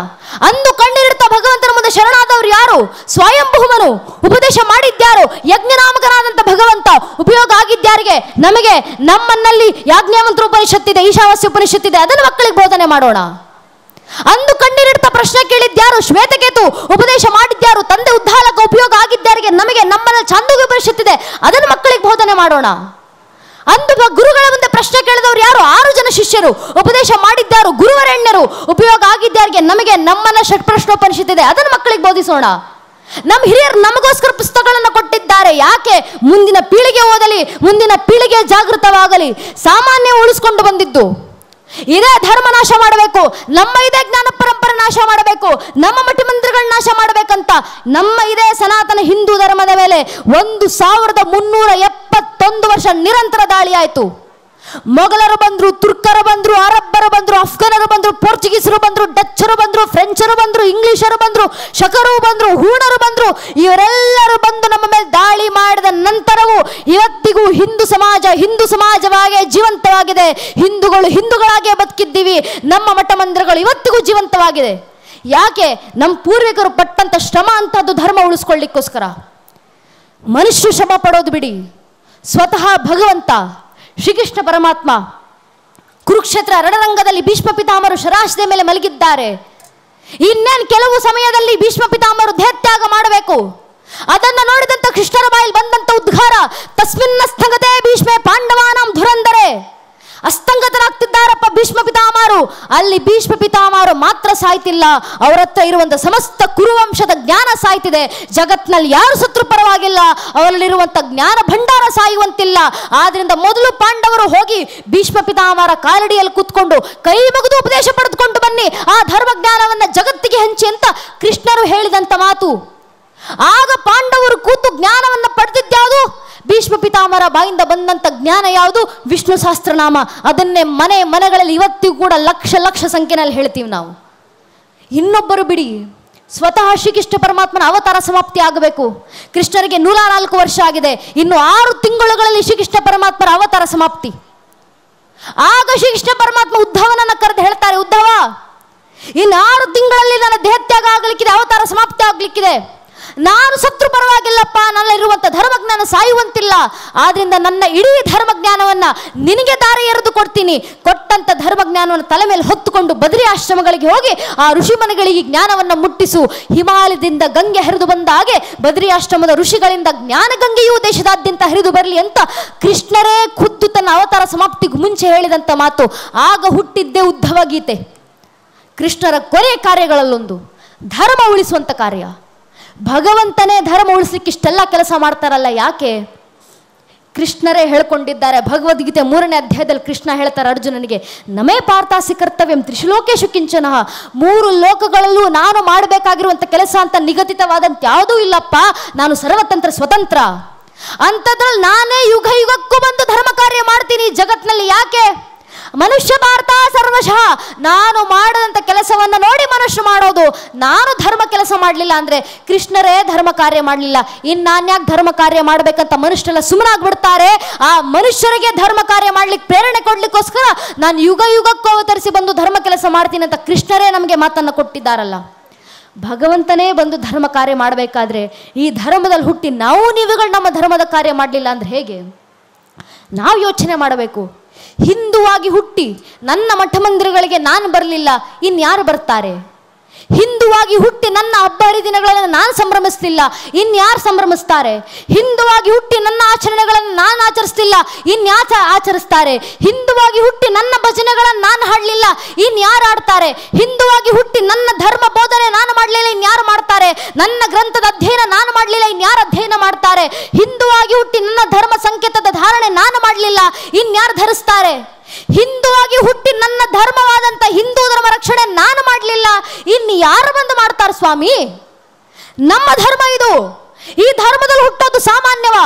ಅಂದು ಕಣ್ಣೀರಿಡ್ತಾ ಭಗವಂತನ ಮುಂದೆ ಶರಣಾದವರು ಯಾರು? ಸ್ವಯಂಭೂಮನು. ಉಪದೇಶ ಮಾಡಿದ್ಯಾರು? ಯಜ್ಞನಾಮಕನಾದಂಥ ಭಗವಂತ. ಉಪಯೋಗ ಆಗಿದ್ದಾರಿಗೆ ನಮಗೆ. ನಮ್ಮನ್ನಲ್ಲಿ ಯಾಜ್ಞಾಮಂತ್ರ ಉಪನಿಷತ್ತಿದೆ, ಈಶಾವಾಸ್ಯ ಉಪನಿಷತ್ತಿದೆ, ಅದನ್ನು ಮಕ್ಕಳಿಗೆ ಬೋಧನೆ ಮಾಡೋಣ. ಅಂದು ಕಣ್ಣೀರಿಡ್ತಾ ಪ್ರಶ್ನೆ ಕೇಳಿದ್ಯಾರು? ಶ್ವೇತಕೇತು. ಉಪದೇಶ ಮಾಡಿದ್ಯಾರು? ತಂದೆ ಉದ್ದಾಲಕ. ಉಪಯೋಗ ಆಗಿದ್ದಾರಿಗೆ ನಮಗೆ. ನಮ್ಮನ್ನ ಚಾಂದೋಗ್ಯ ಉಪನಿಷತ್ತಿದೆ, ಅದನ್ನು ಮಕ್ಕಳಿಗೆ ಬೋಧನೆ ಮಾಡೋಣ. ಅಂದು ಗುರುಗಳ ಮುಂದೆ ಪ್ರಶ್ನೆ ಕೇಳಿದವರು ಯಾರು? 6 ಜನ ಶಿಷ್ಯರು. ಉಪದೇಶ ಮಾಡಿದ್ದಾರು ಗುರುವರೆಣ್ಯರು. ಉಪಯೋಗ ಆಗಿದ್ದಾರಿಗೆ ನಮಗೆ. ನಮ್ಮನ್ನ ಷಟ್ಪ್ರಶ್ನೋಪನಿಷತ್ತಿದೆ, ಅದನ್ನು ಮಕ್ಕಳಿಗೆ ಬೋಧಿಸೋಣ. ನಮ್ಮ ಹಿರಿಯರು ನಮಗೋಸ್ಕರ ಪುಸ್ತಕಗಳನ್ನು ಕೊಟ್ಟಿದ್ದಾರೆ. ಯಾಕೆ? ಮುಂದಿನ ಪೀಳಿಗೆ ಓದಲಿ, ಮುಂದಿನ ಪೀಳಿಗೆ ಜಾಗೃತವಾಗಲಿ. ಸಾಮಾನ್ಯ ಉಳಿಸ್ಕೊಂಡು ಬಂದಿದ್ದು ಇದೇ ಧರ್ಮ ನಾಶ ಮಾಡಬೇಕು, ನಮ್ಮ ಇದೇ ಜ್ಞಾನ ಪರಂಪರೆ ನಾಶ ಮಾಡಬೇಕು, ನಮ್ಮ ಮಠ ಮಂದಿರಗಳ ನಾಶ ಮಾಡಬೇಕಂತ ನಮ್ಮ ಇದೇ ಸನಾತನ ಹಿಂದೂ ಧರ್ಮದ ಮೇಲೆ 1371 ವರ್ಷ ನಿರಂತರ ದಾಳಿ ಆಯಿತು. ಮೊಘಲರು ಬಂದ್ರು, ತುರ್ಕರು ಬಂದ್ರು, ಅರಬ್ಬರು ಬಂದ್ರು, ಅಫ್ಘಾನರು ಬಂದ್ರು, ಪೋರ್ಚುಗೀಸರು ಬಂದ್ರು, ಡಚ್ಚರು ಬಂದ್ರು, ಫ್ರೆಂಚರು ಬಂದ್ರು, ಇಂಗ್ಲಿಷರು ಬಂದ್ರು, ಶಕರು ಬಂದ್ರು, ಹೂಣರು ಬಂದ್ರು. ಇವರೆಲ್ಲರೂ ಬಂದು ನಮ್ಮ ಮೇಲೆ ದಾಳಿ ಮಾಡಿದ ನಂತರವೂ ಇವತ್ತಿಗೂ ಹಿಂದೂ ಸಮಾಜವಾಗಿ ಜೀವಂತವಾಗಿದೆ. ಹಿಂದೂಗಳು ಹಿಂದೂಗಳಾಗೇ ಬದುಕಿದ್ದೀವಿ. ನಮ್ಮ ಮಠ ಮಂದಿರಗಳು ಇವತ್ತಿಗೂ ಜೀವಂತವಾಗಿದೆ. ಯಾಕೆ? ನಮ್ಮ ಪೂರ್ವಿಕರು ಪಟ್ಟಂತ ಶ್ರಮ ಅಂತದ್ದು ಧರ್ಮ ಉಳಿಸ್ಕೊಳ್ಳಿಕ್ಕೋಸ್ಕರ. ಮನುಷ್ಯರು ಶ್ರಮ ಪಡೋದು ಬಿಡಿ, ಸ್ವತಃ ಭಗವಂತ ಶ್ರೀಕೃಷ್ಣ ಪರಮಾತ್ಮ ಕುರುಕ್ಷೇತ್ರ ರಣರಂಗದಲ್ಲಿ ಭೀಷ್ಮ ಪಿತಾಮಹರು ಶರಾಶದ ಮೇಲೆ ಮಲಗಿದ್ದಾರೆ. ಇನ್ನೇನು ಕೆಲವು ಸಮಯದಲ್ಲಿ ಭೀಷ್ಮ ಪಿತಾಮಹರು ದೇಹತ್ಯಾಗ ಮಾಡಬೇಕು. ಅದನ್ನು ನೋಡಿದಂತ ಕೃಷ್ಣರ ಬಾಯಲ್ಲಿ ಬಂದಂತ ಉದ್ಗಾರ, ತಸ್ಮಿನ್ನ ಸ್ಥಗತೆ ಭೀಷ್ಮೆ ಪಾಂಡವಾನಾಂ ಧುರಂಧರೆ. ಅಸ್ತಂಗತರಾಗ್ತಿದ್ದಾರಪ್ಪ ಭೀಷ್ಮ ಪಿತಾಮಹರು. ಅಲ್ಲಿ ಭೀಷ್ಮ ಪಿತಾಮಹರು ಮಾತ್ರ ಸಾಯ್ತಿಲ್ಲ, ಅವರ ಹತ್ರ ಇರುವಂತ ಸಮಸ್ತ ಕುರುವಂಶದ ಜ್ಞಾನ ಸಾಯ್ತಿದೆ. ಜಗತ್ನಲ್ಲಿ ಯಾರು ಸತ್ರು ಪರವಾಗಿಲ್ಲ, ಅವರಲ್ಲಿರುವಂತ ಜ್ಞಾನ ಭಂಡಾರ ಸಾಯುವಂತಿಲ್ಲ. ಆದ್ರಿಂದ ಮೊದಲು ಪಾಂಡವರು ಹೋಗಿ ಭೀಷ್ಮ ಪಿತಾಮಹರ ಕಾಲಡಿಯಲ್ಲಿ ಕೂತ್ಕೊಂಡು ಕೈ ಮುಗಿದು ಉಪದೇಶ ಪಡೆದುಕೊಂಡು ಬನ್ನಿ, ಆ ಧರ್ಮ ಜ್ಞಾನವನ್ನ ಜಗತ್ತಿಗೆ ಹಂಚಿ ಅಂತ ಕೃಷ್ಣರು ಹೇಳಿದಂತ ಮಾತು. ಆಗ ಪಾಂಡವರು ಕೂತು ಜ್ಞಾನವನ್ನ ಪಡೆದಿದ್ಯಾವುದು? ಭೀಷ್ಮ ಪಿತಾಮಹರ ಬಾಯಿಂದ ಬಂದಂತ ಜ್ಞಾನ ಯಾವುದು? ವಿಷ್ಣು ಸಹಸ್ರನಾಮ. ಅದನ್ನೇ ಮನೆಗಳಲ್ಲಿ ಇವತ್ತಿಗೂ ಕೂಡ ಲಕ್ಷ ಲಕ್ಷ ಸಂಖ್ಯೆನಲ್ಲಿ ಹೇಳ್ತೀವಿ ನಾವು. ಇನ್ನೊಬ್ಬರು ಬಿಡಿ, ಸ್ವತಃ ಶ್ರೀಕೃಷ್ಣ ಪರಮಾತ್ಮನ ಅವತಾರ ಸಮಾಪ್ತಿ ಆಗಬೇಕು. ಕೃಷ್ಣರಿಗೆ 104 ವರ್ಷ ಆಗಿದೆ, ಇನ್ನು 6 ತಿಂಗಳುಗಳಲ್ಲಿ ಶ್ರೀಕೃಷ್ಣ ಪರಮಾತ್ಮರ ಅವತಾರ ಸಮಾಪ್ತಿ. ಆಗ ಶ್ರೀಕೃಷ್ಣ ಪರಮಾತ್ಮ ಉದ್ಧವನನ್ನ ಕರೆದು ಹೇಳ್ತಾರೆ, ಉದ್ಧವ, ಇನ್ನು 6 ತಿಂಗಳಲ್ಲಿ ನನ್ನ ದೇಹತ್ಯಾಗ ಆಗಲಿಕ್ಕಿದೆ, ಅವತಾರ ಸಮಾಪ್ತಿ ಆಗ್ಲಿಕ್ಕಿದೆ. ನಾನು ಸತ್ರು ಪರವಾಗಿಲ್ಲಪ್ಪ, ನನ್ನಲ್ಲಿರುವಂತ ಧರ್ಮಜ್ಞಾನ ಸಾಯುವಂತಿಲ್ಲ. ಆದ್ರಿಂದ ನನ್ನ ಇಡೀ ಧರ್ಮಜ್ಞಾನವನ್ನ ನಿನಗೆ ದಾರಿ ಎರೆದು ಕೊಡ್ತೀನಿ. ಕೊಟ್ಟಂತ ಧರ್ಮಜ್ಞಾನವನ್ನು ತಲೆ ಮೇಲೆ ಹೊತ್ತುಕೊಂಡು ಬದರಿ ಆಶ್ರಮಗಳಿಗೆ ಹೋಗಿ ಆ ಋಷಿ ಮನೆಗಳಿಗೆ ಜ್ಞಾನವನ್ನ ಮುಟ್ಟಿಸು. ಹಿಮಾಲಯದಿಂದ ಗಂಗೆ ಹರಿದು ಬಂದ ಹಾಗೆ ಬದರಿ ಆಶ್ರಮದ ಋಷಿಗಳಿಂದ ಜ್ಞಾನ ಗಂಗೆಯೂ ದೇಶದಾದ್ಯಂತ ಹರಿದು ಬರಲಿ ಅಂತ ಕೃಷ್ಣರೇ ಖುದ್ದು ತನ್ನ ಅವತಾರ ಸಮಾಪ್ತಿಗೂ ಮುಂಚೆ ಹೇಳಿದಂತ ಮಾತು. ಆಗ ಹುಟ್ಟಿದ್ದೇ ಉದ್ಧವ ಗೀತೆ. ಕೃಷ್ಣರ ಕೊನೆಯ ಕಾರ್ಯಗಳಲ್ಲೊಂದು ಧರ್ಮ ಉಳಿಸುವಂತ ಕಾರ್ಯ. ಭಗವಂತನೇ ಧರ್ಮ ಉಳಿಸ್ಲಿಕ್ಕೆ ಇಷ್ಟೆಲ್ಲ ಕೆಲಸ ಮಾಡ್ತಾರಲ್ಲ, ಯಾಕೆ? ಕೃಷ್ಣರೇ ಹೇಳ್ಕೊಂಡಿದ್ದಾರೆ. ಭಗವದ್ಗೀತೆ 3ನೇ ಅಧ್ಯಾಯದಲ್ಲಿ ಕೃಷ್ಣ ಹೇಳ್ತಾರೆ ಅರ್ಜುನನಿಗೆ, ನಮೇ ಪಾರ್ಥಾಸಿ ಕರ್ತವ್ಯಂ ತ್ರಿಶುಲೋಕೇಶು ಕಿಂಚನಃ. 3 ಲೋಕಗಳಲ್ಲೂ ನಾನು ಮಾಡಬೇಕಾಗಿರುವಂತ ಕೆಲಸ ಅಂತ ನಿಗದಿತವಾದಂತ ಯಾವುದೂ ಇಲ್ಲಪ್ಪ, ನಾನು ಸರ್ವತಂತ್ರ ಸ್ವತಂತ್ರ. ಅಂಥದ್ರಲ್ಲಿ ನಾನೇ ಯುಗ ಯುಗಕ್ಕೂ ಬಂದು ಧರ್ಮ ಕಾರ್ಯ ಮಾಡ್ತೀನಿ ಜಗತ್ನಲ್ಲಿ. ಯಾಕೆ? ಮನುಷ್ಯ ಭಾರತ ಸರ್ವಶಃ. ನಾನು ಮಾಡದಂತ ಕೆಲಸವನ್ನು ನೋಡಿ ಮನುಷ್ಯ ಮಾಡೋದು. ನಾನು ಧರ್ಮ ಕೆಲಸ ಮಾಡಲಿಲ್ಲ ಅಂದ್ರೆ ಕೃಷ್ಣರೇ ಧರ್ಮ ಕಾರ್ಯ ಮಾಡಲಿಲ್ಲ, ಇನ್ನು ನಾನ್ಯಾಕೆ ಧರ್ಮ ಕಾರ್ಯ ಮಾಡ್ಬೇಕಂತ ಮನುಷ್ಯರೆಲ್ಲ ಸುಮ್ಮನಾಗ್ಬಿಡ್ತಾರೆ. ಆ ಮನುಷ್ಯರಿಗೆ ಧರ್ಮ ಕಾರ್ಯ ಮಾಡ್ಲಿಕ್ಕೆ ಪ್ರೇರಣೆ ಕೊಡ್ಲಿಕ್ಕೋಸ್ಕರ ನಾನು ಯುಗ ಯುಗಕ್ಕೂ ಅವತರಿಸಿ ಬಂದು ಧರ್ಮ ಕೆಲಸ ಮಾಡ್ತೀನಿ ಅಂತ ಕೃಷ್ಣರೇ ನಮಗೆ ಮಾತನ್ನು ಕೊಟ್ಟಿದ್ದಾರಲ್ಲ. ಭಗವಂತನೇ ಬಂದು ಧರ್ಮ ಕಾರ್ಯ ಮಾಡಬೇಕಾದ್ರೆ ಈ ಧರ್ಮದಲ್ಲಿ ಹುಟ್ಟಿ ನೀವುಗಳು ನಮ್ಮ ಧರ್ಮದ ಕಾರ್ಯ ಮಾಡಲಿಲ್ಲ ಅಂದ್ರೆ ಹೇಗೆ? ನಾವು ಯೋಚನೆ ಮಾಡಬೇಕು. ಹಿಂದುವಾಗಿ ಹುಟ್ಟಿ ನನ್ನ ಮಠ ಮಂದಿರಗಳಿಗೆ ನಾನು ಬರಲಿಲ್ಲ, ಇನ್ಯಾರು ಬರ್ತಾರೆ? ಹಿಂದುವಾಗಿ ಹುಟ್ಟಿ ನನ್ನ ಹಬ್ಬ ಹರಿದಿನಗಳನ್ನು ನಾನು ಸಂಭ್ರಮಿಸ್ತಿಲ್ಲ, ಇನ್ಯಾರು ಸಂಭ್ರಮಿಸ್ತಾರೆ? ಹಿಂದುವಾಗಿ ಹುಟ್ಟಿ ನನ್ನ ಆಚರಣೆಗಳನ್ನು ನಾನು ಆಚರಿಸ್ತಿಲ್ಲ, ಇನ್ಯಾರು ಆಚರಿಸ್ತಾರೆ? ಹಿಂದುವಾಗಿ ಹುಟ್ಟಿ ನನ್ನ ಭಜನೆಗಳನ್ನು ನಾನು ಹಾಡಲಿಲ್ಲ, ಇನ್ಯಾರು ಆಡ್ತಾರೆ? ಹಿಂದುವಾಗಿ ಹುಟ್ಟಿ ನನ್ನ ಧರ್ಮ ಬೋಧನೆ ನಾನು ಮಾಡಲಿಲ್ಲ, ಇನ್ಯಾರು ಮಾಡ್ತಾರೆ? ನನ್ನ ಗ್ರಂಥದ ಅಧ್ಯಯನ ನಾನು ಮಾಡಲಿಲ್ಲ, ಇನ್ಯಾರು ಅಧ್ಯಯನ ಮಾಡ್ತಾರೆ? ಹಿಂದುವಾಗಿ ಹುಟ್ಟಿ ನನ್ನ ಧರ್ಮ ಸಂಕೇತದ ಧಾರಣೆ ನಾನು ಮಾಡಲಿಲ್ಲ, ಇನ್ಯಾರು ಧರಿಸ್ತಾರೆ? ಹಿಂದುವಾಗಿ ಹುಟ್ಟಿ ನನ್ನ ಧರ್ಮವಾದಂತ ಹಿಂದೂ ಧರ್ಮ ರಕ್ಷಣೆ ನಾನು ಮಾಡಲಿಲ್ಲ, ಇನ್ನು ಯಾರು ಬಂದು ಮಾಡ್ತಾರೆ ಸ್ವಾಮಿ? ನಮ್ಮ ಧರ್ಮ ಇದು. ಈ ಧರ್ಮದಲ್ಲಿ ಹುಟ್ಟೋದು ಸಾಮಾನ್ಯವಾ?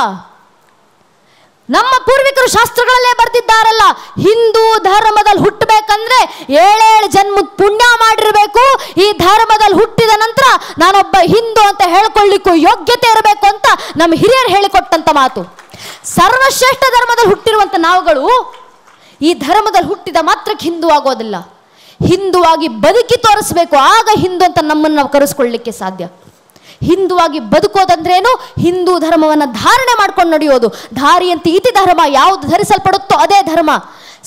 ನಮ್ಮ ಪೂರ್ವಿಕರು ಶಾಸ್ತ್ರಗಳಲ್ಲೇ ಬರೆದಿದ್ದಾರಲ್ಲ, ಹಿಂದೂ ಧರ್ಮದಲ್ಲಿ ಹುಟ್ಟಬೇಕಂದ್ರೆ 7 ಜನ್ಮದ ಪುಣ್ಯ ಮಾಡಿರಬೇಕು. ಈ ಧರ್ಮದಲ್ಲಿ ಹುಟ್ಟಿದ ನಂತರ ನಾನೊಬ್ಬ ಹಿಂದೂ ಅಂತ ಹೇಳ್ಕೊಳ್ಳಿಕ್ಕೂ ಯೋಗ್ಯತೆ ಇರಬೇಕು ಅಂತ ನಮ್ಮ ಹಿರಿಯರು ಹೇಳಿಕೊಟ್ಟಂತ ಮಾತು. ಸರ್ವಶ್ರೇಷ್ಠ ಧರ್ಮದಲ್ಲಿ ಹುಟ್ಟಿರುವಂತ ನಾವುಗಳು ಈ ಧರ್ಮದಲ್ಲಿ ಹುಟ್ಟಿದ ಮಾತ್ರಕ್ಕೆ ಹಿಂದೂ ಆಗೋದಿಲ್ಲ, ಹಿಂದುವಾಗಿ ಬದುಕಿ ತೋರಿಸ್ಬೇಕು. ಆಗ ಹಿಂದೂ ಅಂತ ನಮ್ಮನ್ನು ನಾವು ಕರೆಸ್ಕೊಳ್ಳಿಕ್ಕೆ ಸಾಧ್ಯ. ಹಿಂದುವಾಗಿ ಬದುಕೋದಂದ್ರೇನು? ಹಿಂದೂ ಧರ್ಮವನ್ನು ಧಾರಣೆ ಮಾಡ್ಕೊಂಡು ನಡೆಯೋದು. ಧಾರಿಯಂತೆ ಇತಿ ಧರ್ಮ, ಯಾವುದು ಧರಿಸಲ್ಪಡುತ್ತೋ ಅದೇ ಧರ್ಮ.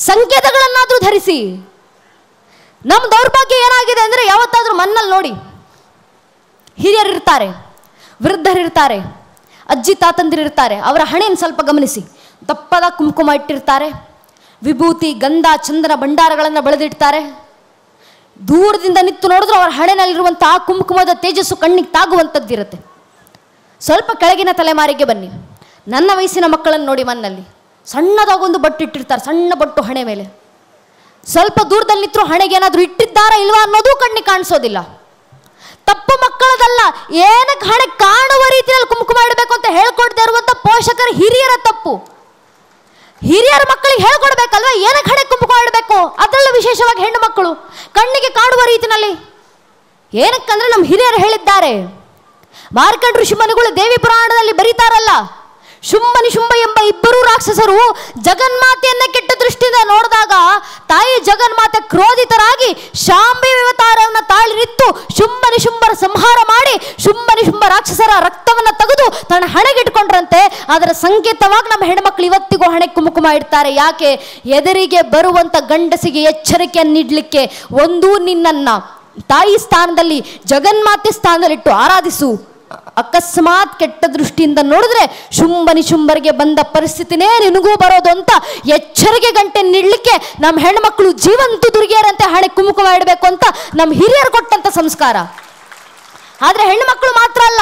ಸಂಕೇತಗಳನ್ನಾದ್ರೂ ಧರಿಸಿ. ನಮ್ಮ ದೌರ್ಭಾಗ್ಯ ಏನಾಗಿದೆ ಅಂದ್ರೆ, ಯಾವತ್ತಾದ್ರೂ ಮನ್ನಲ್ಲಿ ನೋಡಿ, ಹಿರಿಯರಿರ್ತಾರೆ, ವೃದ್ಧರಿರ್ತಾರೆ, ಅಜ್ಜಿ ತಾತಂದಿರಿರ್ತಾರೆ, ಅವರ ಹಣೆಯನ್ನು ಸ್ವಲ್ಪ ಗಮನಿಸಿ. ದಪ್ಪದ ಕುಂಕುಮ ಇಟ್ಟಿರ್ತಾರೆ, ವಿಭೂತಿ ಗಂಧ ಚಂದನ ಭಂಡಾರಗಳನ್ನು ಬೆಳೆದಿಡ್ತಾರೆ. ದೂರದಿಂದ ನಿಂತು ನೋಡಿದ್ರು ಅವರ ಹಣೆನಲ್ಲಿರುವಂತಹ ಕುಂಕುಮದ ತೇಜಸ್ಸು ಕಣ್ಣಿಗೆ ತಾಗುವಂಥದ್ದಿರುತ್ತೆ. ಸ್ವಲ್ಪ ಕೆಳಗಿನ ತಲೆಮಾರಿಗೆ ಬನ್ನಿ, ನನ್ನ ವಯಸ್ಸಿನ ಮಕ್ಕಳನ್ನು ನೋಡಿ, ಮನ್ನಲ್ಲಿ ಸಣ್ಣದಾಗೊಂದು ಬಟ್ಟು ಇಟ್ಟಿರ್ತಾರೆ, ಸಣ್ಣ ಬಟ್ಟು ಹಣೆ ಮೇಲೆ. ಸ್ವಲ್ಪ ದೂರದಲ್ಲಿ ನಿಂತರೂ ಹಣೆಗೆ ಏನಾದರೂ ಇಟ್ಟಿದ್ದಾರಾ ಇಲ್ವಾ ಅನ್ನೋದು ಕಣ್ಣಿಗೆ ಕಾಣಿಸೋದಿಲ್ಲ. ತಪ್ಪು ಮಕ್ಕಳದಲ್ಲ, ಏನಕ್ಕೆ ಹಣೆ ಕಾಣುವ ರೀತಿಯಲ್ಲಿ ಕುಂಕುಮ ಇಡಬೇಕು ಅಂತ ಹೇಳ್ಕೊಡ್ತಾ ಇರುವಂಥ ಪೋಷಕರ ಹಿರಿಯರ ತಪ್ಪು. ಹಿರಿಯರ ಮಕ್ಕಳಿಗೆ ಹೇಳ್ಕೊಡ್ಬೇಕಲ್ವಾ ಏನಕ್ಕೆ ಹಣೆ ಕುಂಕುಮ ಇಡಬೇಕು? ಅದರಲ್ಲೂ ವಿಶೇಷವಾಗಿ ಹೆಣ್ಣು ಮಕ್ಕಳು ಕಣ್ಣಿಗೆ ಕಾಣುವ ರೀತಿನಲ್ಲಿ. ಏನಕ್ಕಂದ್ರೆ ನಮ್ಮ ಹಿರಿಯರು ಹೇಳಿದ್ದಾರೆ. ಮಾರ್ಕಂಡ ಋಷಿಮುನಿಗಳು ದೇವಿ ಪುರಾಣದಲ್ಲಿ ಬರೀತಾರಲ್ಲ, ಶುಂಭ ನಿಶುಂಭ ಎಂಬ 2 ರಾಕ್ಷಸರು ಜಗನ್ಮಾತೆಯನ್ನ ಕೆಟ್ಟ ದೃಷ್ಟಿಯಿಂದ ನೋಡಿದಾಗ ತಾಯಿ ಜಗನ್ಮಾತೆ ಕ್ರೋಧಿತರಾಗಿ ಶಾಂಬಿ ಅವತಾರವನ್ನು ತಾಳಿ ನಿಂತು ಶುಂಭ ನಿಶುಂಭರ ಸಂಹಾರ ಮಾಡಿ ಶುಂಭ ನಿಶುಂಭ ರಾಕ್ಷಸರ ರಕ್ತವನ್ನು ತೆಗೆದು ತನ್ನ ಹಣೆಗಿಟ್ಕೊಂಡ್ರಂತೆ. ಅದರ ಸಂಕೇತವಾಗಿ ನಮ್ಮ ಹೆಣ್ಮಕ್ಳು ಇವತ್ತಿಗೂ ಹಣೆ ಕುಂಕುಮ ಇಡ್ತಾರೆ. ಯಾಕೆ? ಎದುರಿಗೆ ಬರುವಂತ ಗಂಡಸಿಗೆ ಎಚ್ಚರಿಕೆಯನ್ನು ನೀಡಲಿಕ್ಕೆ. ಒಂದು, ನಿನ್ನನ್ನ ತಾಯಿ ಸ್ಥಾನದಲ್ಲಿ, ಜಗನ್ಮಾತೆ ಸ್ಥಾನದಲ್ಲಿಟ್ಟು ಆರಾಧಿಸು. ಅಕಸ್ಮಾತ್ ಕೆಟ್ಟ ದೃಷ್ಟಿಯಿಂದ ನೋಡಿದ್ರೆ ಶುಂಭ ನಿಶುಂಭರಿಗೆ ಬಂದ ಪರಿಸ್ಥಿತಿನೇ ನಿನಗೂ ಬರೋದು ಅಂತ ಎಚ್ಚರಿಕೆ ಗಂಟೆ ನೀಡಲಿಕ್ಕೆ ನಮ್ಮ ಹೆಣ್ಮಕ್ಳು ಜೀವಂತ ದುರ್ಗಿಯರಂತೆ ಹಣೆ ಕುಂಕುಮ ಇಡಬೇಕು ಅಂತ ನಮ್ಮ ಹಿರಿಯರು ಕೊಟ್ಟಂತ ಸಂಸ್ಕಾರ. ಆದ್ರೆ ಹೆಣ್ಣು ಮಕ್ಕಳು ಮಾತ್ರ ಅಲ್ಲ,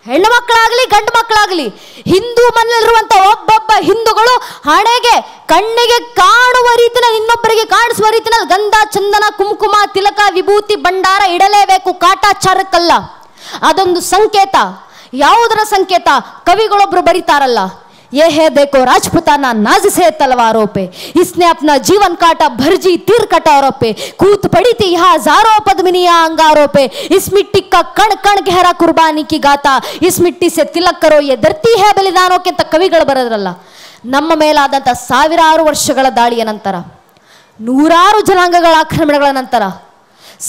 ಹೆಣ್ಣು ಮಕ್ಕಳಾಗಲಿ ಗಂಡು ಮಕ್ಕಳಾಗಲಿ, ಹಿಂದೂ ಮನೆಯಲ್ಲಿರುವಂತ ಒಬ್ಬೊಬ್ಬ ಹಿಂದೂಗಳು ಹಣೆಗೆ ಕಣ್ಣಿಗೆ ಕಾಣುವ ರೀತಿಯಲ್ಲಿ, ಇನ್ನೊಬ್ಬರಿಗೆ ಕಾಣಿಸುವ ರೀತಿಯಲ್ಲಿ ಗಂಧ ಚಂದನ ಕುಂಕುಮ ತಿಲಕ ವಿಭೂತಿ ಭಂಡಾರ ಇಡಲೇಬೇಕು. ಕಾಟಾಚಾರಕ್ಕಲ್ಲ, ಅದೊಂದು ಸಂಕೇತ. ಯಾವುದರ ಸಂಕೇತ? ಕವಿಗಳೊಬ್ರು ಬರೀತಾರಲ್ಲ, ये है देखो राजपुताना नाज से तलवारों पे, इसने अपना जीवन काटा भरजी तीर कटारों पे, कूद पड़ी थी यहाँ हजारों पद्मिनियां अंगारों पे, इस मिट्टी का कण कण गहरा कुर्बानी की गाता, इस मिट्टी से तिलक करो ये धरती है बलिदानों के ಅಂತ ಕವಿಗಳು ಬರೆದ್ರಲ್ಲ. ನಮ್ಮ ಮೇಲಾದಂಥ ಸಾವಿರಾರು ವರ್ಷಗಳ ದಾಳಿಯ ನಂತರ, ನೂರಾರು ಜನಾಂಗಗಳ ಆಕ್ರಮಣಗಳ ನಂತರ,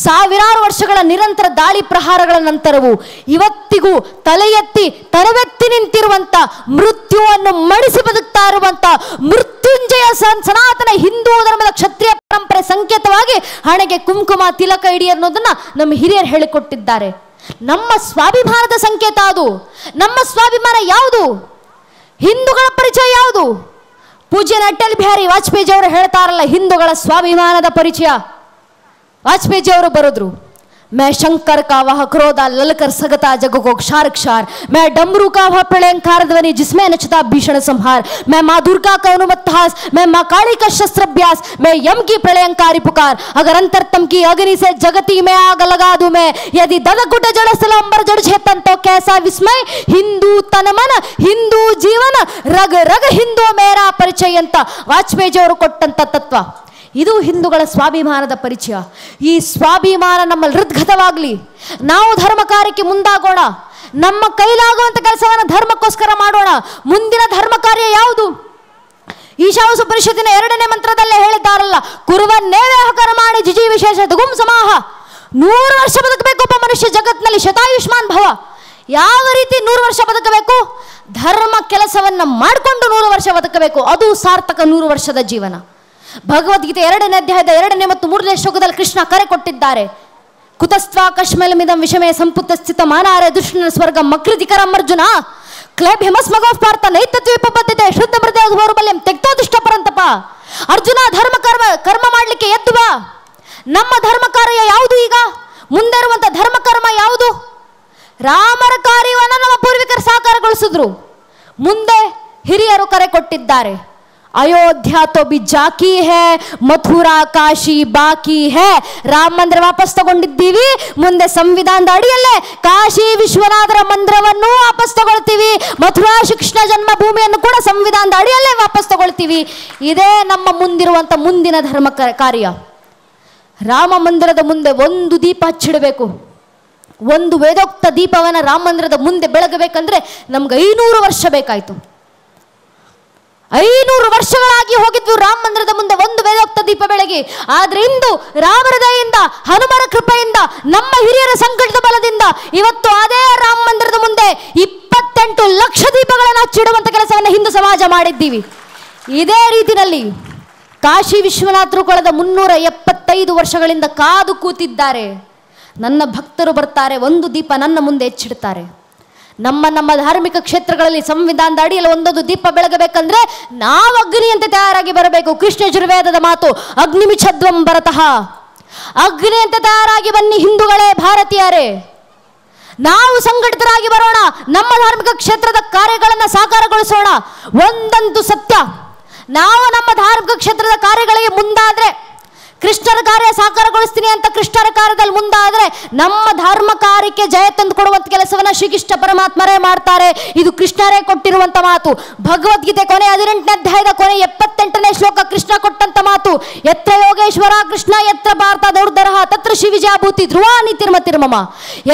ಸಾವಿರಾರು ವರ್ಷಗಳ ನಿರಂತರ ದಾಳಿ ಪ್ರಹಾರಗಳ ನಂತರವೂ ಇವತ್ತಿಗೂ ತಲೆ ಎತ್ತಿ ತರವೆತ್ತಿ ನಿಂತಿರುವಂತ, ಮೃತ್ಯುವನ್ನು ಮಣಿಸಿ ಬದುಕ್ತಾ ಇರುವಂತ ಮೃತ್ಯುಂಜಯ ಸನಾತನ ಹಿಂದೂ ಧರ್ಮದ ಕ್ಷತ್ರಿಯ ಪರಂಪರೆ ಸಂಕೇತವಾಗಿ ಹಣೆಗೆ ಕುಂಕುಮ ತಿಲಕ ಇಡಿ ಅನ್ನೋದನ್ನ ನಮ್ಮ ಹಿರಿಯರು ಹೇಳಿಕೊಟ್ಟಿದ್ದಾರೆ. ನಮ್ಮ ಸ್ವಾಭಿಮಾನದ ಸಂಕೇತ ಅದು. ನಮ್ಮ ಸ್ವಾಭಿಮಾನ ಯಾವುದು? ಹಿಂದೂಗಳ ಪರಿಚಯ ಯಾವುದು? ಪೂಜ್ಯನ ಅಟಲ್ ಬಿಹಾರಿ ವಾಜಪೇಯಿ ಅವರು ಹೇಳ್ತಾರಲ್ಲ, ಹಿಂದೂಗಳ ಸ್ವಾಭಿಮಾನದ ಪರಿಚಯ. वाजपेयी जी ಅವರು ಬರೆದ್ರು, मैं शंकर का वह क्रोधा ललकर सगता जग को क्षार क्षार, मैं डमरू का वह प्रलयंकार ध्वनि जिसमें नचता भीषण संहार, मैं माँ दुर्गा का अनुमत्हास, मैं माँ काली का शस्त्राभ्यास, मैं यम की प्रलयंकारी पुकार, अगर अंतरतम की अग्नि से जगती में आग लगा दूं मैं, यदि ददकुट जड़ स्थलंबर जड़ चेतन तो कैसा विस्मय, हिंदू तन मन हिंदू जीवन रग रग हिंदू मेरा परिचय ಅಂತ ವಾಜಪೇಯಿ ಜಿ ಅವರು ಕೊಟ್ಟಂತ ತತ್ವ. ಇದು ಹಿಂದೂಗಳ ಸ್ವಾಭಿಮಾನದ ಪರಿಚಯ. ಈ ಸ್ವಾಭಿಮಾನ ನಮ್ಮಲ್ಲಿ ಹೃದ್ಗತವಾಗಲಿ. ನಾವು ಧರ್ಮ ಕಾರ್ಯಕ್ಕೆ ಮುಂದಾಗೋಣ. ನಮ್ಮ ಕೈಲಾಗುವಂತ ಕೆಲಸವನ್ನು ಧರ್ಮಕ್ಕೋಸ್ಕರ ಮಾಡೋಣ. ಮುಂದಿನ ಧರ್ಮ ಕಾರ್ಯ ಯಾವುದು? ಈಶಾವಾಸ್ಯ ಉಪನಿಷತ್ತಿನ 2ನೇ ಮಂತ್ರದಲ್ಲೇ ಹೇಳಿದ್ದಾರಲ್ಲ, ಕುರುವನ್ನೇವೇಹ ಕರ್ಮಾಣಿ ಜಿಜಿ ವಿಶೇಷ ದುಗುಂ ಸಮಾಹ. 100 ವರ್ಷ ಬದುಕಬೇಕು ಒಬ್ಬ ಮನುಷ್ಯ ಜಗತ್ನಲ್ಲಿ, ಶತಾಯುಷ್ಮಾನ್ ಭವ. ಯಾವ ರೀತಿ 100 ವರ್ಷ ಬದುಕಬೇಕು? ಧರ್ಮ ಕೆಲಸವನ್ನ ಮಾಡಿಕೊಂಡು 100 ವರ್ಷ ಬದುಕಬೇಕು. ಅದು ಸಾರ್ಥಕ 100 ವರ್ಷದ ಜೀವನ. ಭಗವದ್ಗೀತೆ 2ನೇ ಅಧ್ಯಾಯದ 2ನೇ ಮತ್ತು 3ನೇ ಶ್ಲೋಕದಲ್ಲಿ ಕೃಷ್ಣ ಕರೆ ಕೊಟ್ಟಿದ್ದಾರೆ. ಕುತಸ್ತ್ವಾ ಕಶ್ಮಲಮಿದಂ ವಿಷಮೇ ಸಂಪುತ ಸ್ಥಿತ ಮಾನಾರೆ ದುಷ್ಣ ಸ್ವರ್ಗ ಮಕೃತಿಕರಂ ಅರ್ಜುನ ಕ್ಲೇಬ್ ಹಿಮಸ್ಮಗೋಫ್ ಪಾರ್ಥ ನೈತತ್ವ ಬದ್ಧತೆ ಶುದ್ಧ ಮೃದ ಘೋರಬಲ್ಯಂ ತೆಕ್ತೋದಿಷ್ಟ ಪರಂತಪ. ಅರ್ಜುನ, ಧರ್ಮ ಕರ್ಮ ಮಾಡಲಿಕ್ಕೆ ಎದ್ದು ಬಾ. ನಮ್ಮ ಧರ್ಮ ಕಾರ್ಯ ಯಾವುದು? ಈಗ ಮುಂದೆ ಇರುವಂತ ಧರ್ಮ ಕರ್ಮ ಯಾವುದು? ರಾಮರ ಕಾರ್ಯವನ್ನು ನಮ್ಮ ಪೂರ್ವಿಕರು ಸಾಕಾರಗೊಳಿಸಿದ್ರು. ಮುಂದೆ ಹಿರಿಯರು ಕರೆ ಕೊಟ್ಟಿದ್ದಾರೆ, अयोध्या तो भी जाकी है, मथुरा काशी बाकी है. ರಾಮ ಮಂದಿರ ವಾಪಸ್ ತಗೊಂಡಿದ್ದೀವಿ, ಮುಂದೆ ಸಂವಿಧಾನದ ಅಡಿಯಲ್ಲೇ ಕಾಶಿ ವಿಶ್ವನಾಥರ ಮಂದಿರವನ್ನು ವಾಪಸ್ ತಗೊಳ್ತೀವಿ, ಮಥುರಾ ಶ್ರೀಕೃಷ್ಣ ಜನ್ಮಭೂಮಿಯನ್ನು ಕೂಡ ಸಂವಿಧಾನದ ಅಡಿಯಲ್ಲೇ ವಾಪಸ್ ತಗೊಳ್ತೀವಿ. ಇದೇ ನಮ್ಮ ಮುಂದಿರುವಂತ ಮುಂದಿನ ಧರ್ಮ ಕಾರ್ಯ. ರಾಮ ಮಂದಿರದ ಮುಂದೆ ಒಂದು ದೀಪ ಹಚ್ಚಿಡಬೇಕು. ಒಂದು ವೇದೋಕ್ತ ದೀಪವನ್ನ ರಾಮ ಮಂದಿರದ ಮುಂದೆ ಬೆಳಗಬೇಕಂದ್ರೆ ನಮ್ಗೆ 500 ವರ್ಷ ಬೇಕಾಯ್ತು. 500 ವರ್ಷಗಳಾಗಿ ಹೋಗಿದ್ವು ರಾಮ ಮಂದಿರದ ಮುಂದೆ ಒಂದು ವೇದೋಕ್ತ ದೀಪ ಬೆಳಗಿ. ಆದ್ರೆ ಇಂದು ರಾಮರ ದಯೆಯಿಂದ, ಹನುಮರ ಕೃಪೆಯಿಂದ, ನಮ್ಮ ಹಿರಿಯರ ಸಂಕಟದ ಬಲದಿಂದ ಇವತ್ತು ಅದೇ ರಾಮ ಮಂದಿರದ ಮುಂದೆ 28 ಲಕ್ಷ ದೀಪಗಳನ್ನು ಹಚ್ಚಿಡುವಂತ ಕೆಲಸವನ್ನು ಹಿಂದೂ ಸಮಾಜ ಮಾಡಿದ್ದೀವಿ. ಇದೇ ರೀತಿಯಲ್ಲಿ ಕಾಶಿ ವಿಶ್ವನಾಥರು ಕಳೆದ 375 ವರ್ಷಗಳಿಂದ ಕಾದು ಕೂತಿದ್ದಾರೆ. ನನ್ನ ಭಕ್ತರು ಬರ್ತಾರೆ, ಒಂದು ದೀಪ ನನ್ನ ಮುಂದೆ ಹೆಚ್ಚಿಡ್ತಾರೆ. ನಮ್ಮ ಧಾರ್ಮಿಕ ಕ್ಷೇತ್ರಗಳಲ್ಲಿ ಸಂವಿಧಾನದ ಅಡಿಯಲ್ಲಿ ಒಂದೊಂದು ದೀಪ ಬೆಳಗಬೇಕಂದ್ರೆ ನಾವು ಅಗ್ನಿಯಂತೆ ತಯಾರಾಗಿ ಬರಬೇಕು. ಕೃಷ್ಣ ಯಜುರ್ವೇದದ ಮಾತು, ಅಗ್ನಿಮಿಚ್ಛದ್ವಂ ಭರತಃ. ಅಗ್ನಿಯಂತೆ ತಯಾರಾಗಿ ಬನ್ನಿ ಹಿಂದೂಗಳೇ, ಭಾರತೀಯರೇ. ನಾವು ಸಂಘಟಿತರಾಗಿ ಬರೋಣ. ನಮ್ಮ ಧಾರ್ಮಿಕ ಕ್ಷೇತ್ರದ ಕಾರ್ಯಗಳನ್ನು ಸಾಕಾರಗೊಳಿಸೋಣ. ಒಂದಂತೂ ಸತ್ಯ, ನಾವು ನಮ್ಮ ಧಾರ್ಮಿಕ ಕ್ಷೇತ್ರದ ಕಾರ್ಯಗಳಿಗೆ ಮುಂದಾದ್ರೆ, ಕೃಷ್ಣರ ಕಾರ್ಯ ಸಾಕಾರಗೊಳಿಸ್ತೀನಿ ಅಂತ ಕೃಷ್ಣರ ಕಾರ್ಯದಲ್ಲಿ ಮುಂದಾದ್ರೆ ನಮ್ಮ ಧರ್ಮ ಕಾರ್ಯಕ್ಕೆ ಜಯ ತಂದು ಕೊಡುವಂತ ಕೆಲಸವನ್ನ ಶ್ರೀಕೃಷ್ಣ ಪರಮಾತ್ಮರೇ ಮಾಡ್ತಾರೆ. ಇದು ಕೃಷ್ಣರೇ ಕೊಟ್ಟಿರುವಂತ ಮಾತು. ಭಗವದ್ಗೀತೆ ಕೊನೆ 18ನೇ ಅಧ್ಯಾಯದ ಕೊನೆ 78ನೇ ಶ್ಲೋಕ ಕೃಷ್ಣ ಕೊಟ್ಟಂತ ಮಾತು, ಯತ್ರ ಯೋಗೇಶ್ವರ ಕೃಷ್ಣ ಯತ್ರ ಭಾರತ ದೌರ್ಧರಃ ತತ್ರ ಶ್ರೀ ವಿಜಯಾಭೂತಿ ಧ್ರುವಾನಿ ತಿರ್ಮ ತಿರ್ಮಮ.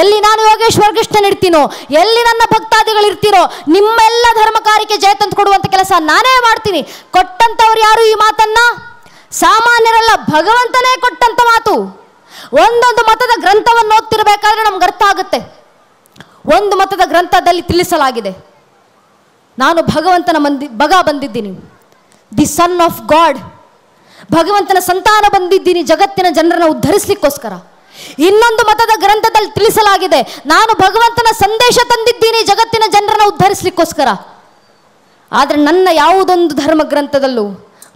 ಎಲ್ಲಿ ನಾನು ಯೋಗೇಶ್ವರ ಕೃಷ್ಣನ್ ಇರ್ತೀನೋ, ಎಲ್ಲಿ ನನ್ನ ಭಕ್ತಾದಿಗಳು ಇರ್ತೀರೋ, ನಿಮ್ಮೆಲ್ಲ ಧರ್ಮ ಕಾರ್ಯಕ್ಕೆ ಜಯ ತಂದು ಕೊಡುವಂತ ಕೆಲಸ ನಾನೇ ಮಾಡ್ತೀನಿ. ಕೊಟ್ಟಂತವ್ರು ಯಾರು ಈ ಮಾತನ್ನ? ಸಾಮಾನ್ಯರಲ್ಲ, ಭಗವಂತನೇ ಕೊಟ್ಟಂತ ಮಾತು. ಒಂದೊಂದು ಮತದ ಗ್ರಂಥವನ್ನು ಓದ್ತಿರ್ಬೇಕಾದ್ರೆ ನಮ್ಗೆ ಅರ್ಥ ಆಗುತ್ತೆ. ಒಂದು ಮತದ ಗ್ರಂಥದಲ್ಲಿ ತಿಳಿಸಲಾಗಿದೆ, ನಾನು ಭಗವಂತನ ಬಗ ಬಂದಿದ್ದೀನಿ, ದಿ ಸನ್ ಆಫ್ ಗಾಡ್, ಭಗವಂತನ ಸಂತಾನ ಬಂದಿದ್ದೀನಿ ಜಗತ್ತಿನ ಜನರನ್ನು ಉದ್ಧರಿಸಲಿಕ್ಕೋಸ್ಕರ. ಇನ್ನೊಂದು ಮತದ ಗ್ರಂಥದಲ್ಲಿ ತಿಳಿಸಲಾಗಿದೆ, ನಾನು ಭಗವಂತನ ಸಂದೇಶ ತಂದಿದ್ದೀನಿ ಜಗತ್ತಿನ ಜನರನ್ನು ಉದ್ಧರಿಸಲಿಕ್ಕೋಸ್ಕರ. ಆದರೆ ನನ್ನ ಯಾವುದೊಂದು ಧರ್ಮ ಗ್ರಂಥದಲ್ಲೂ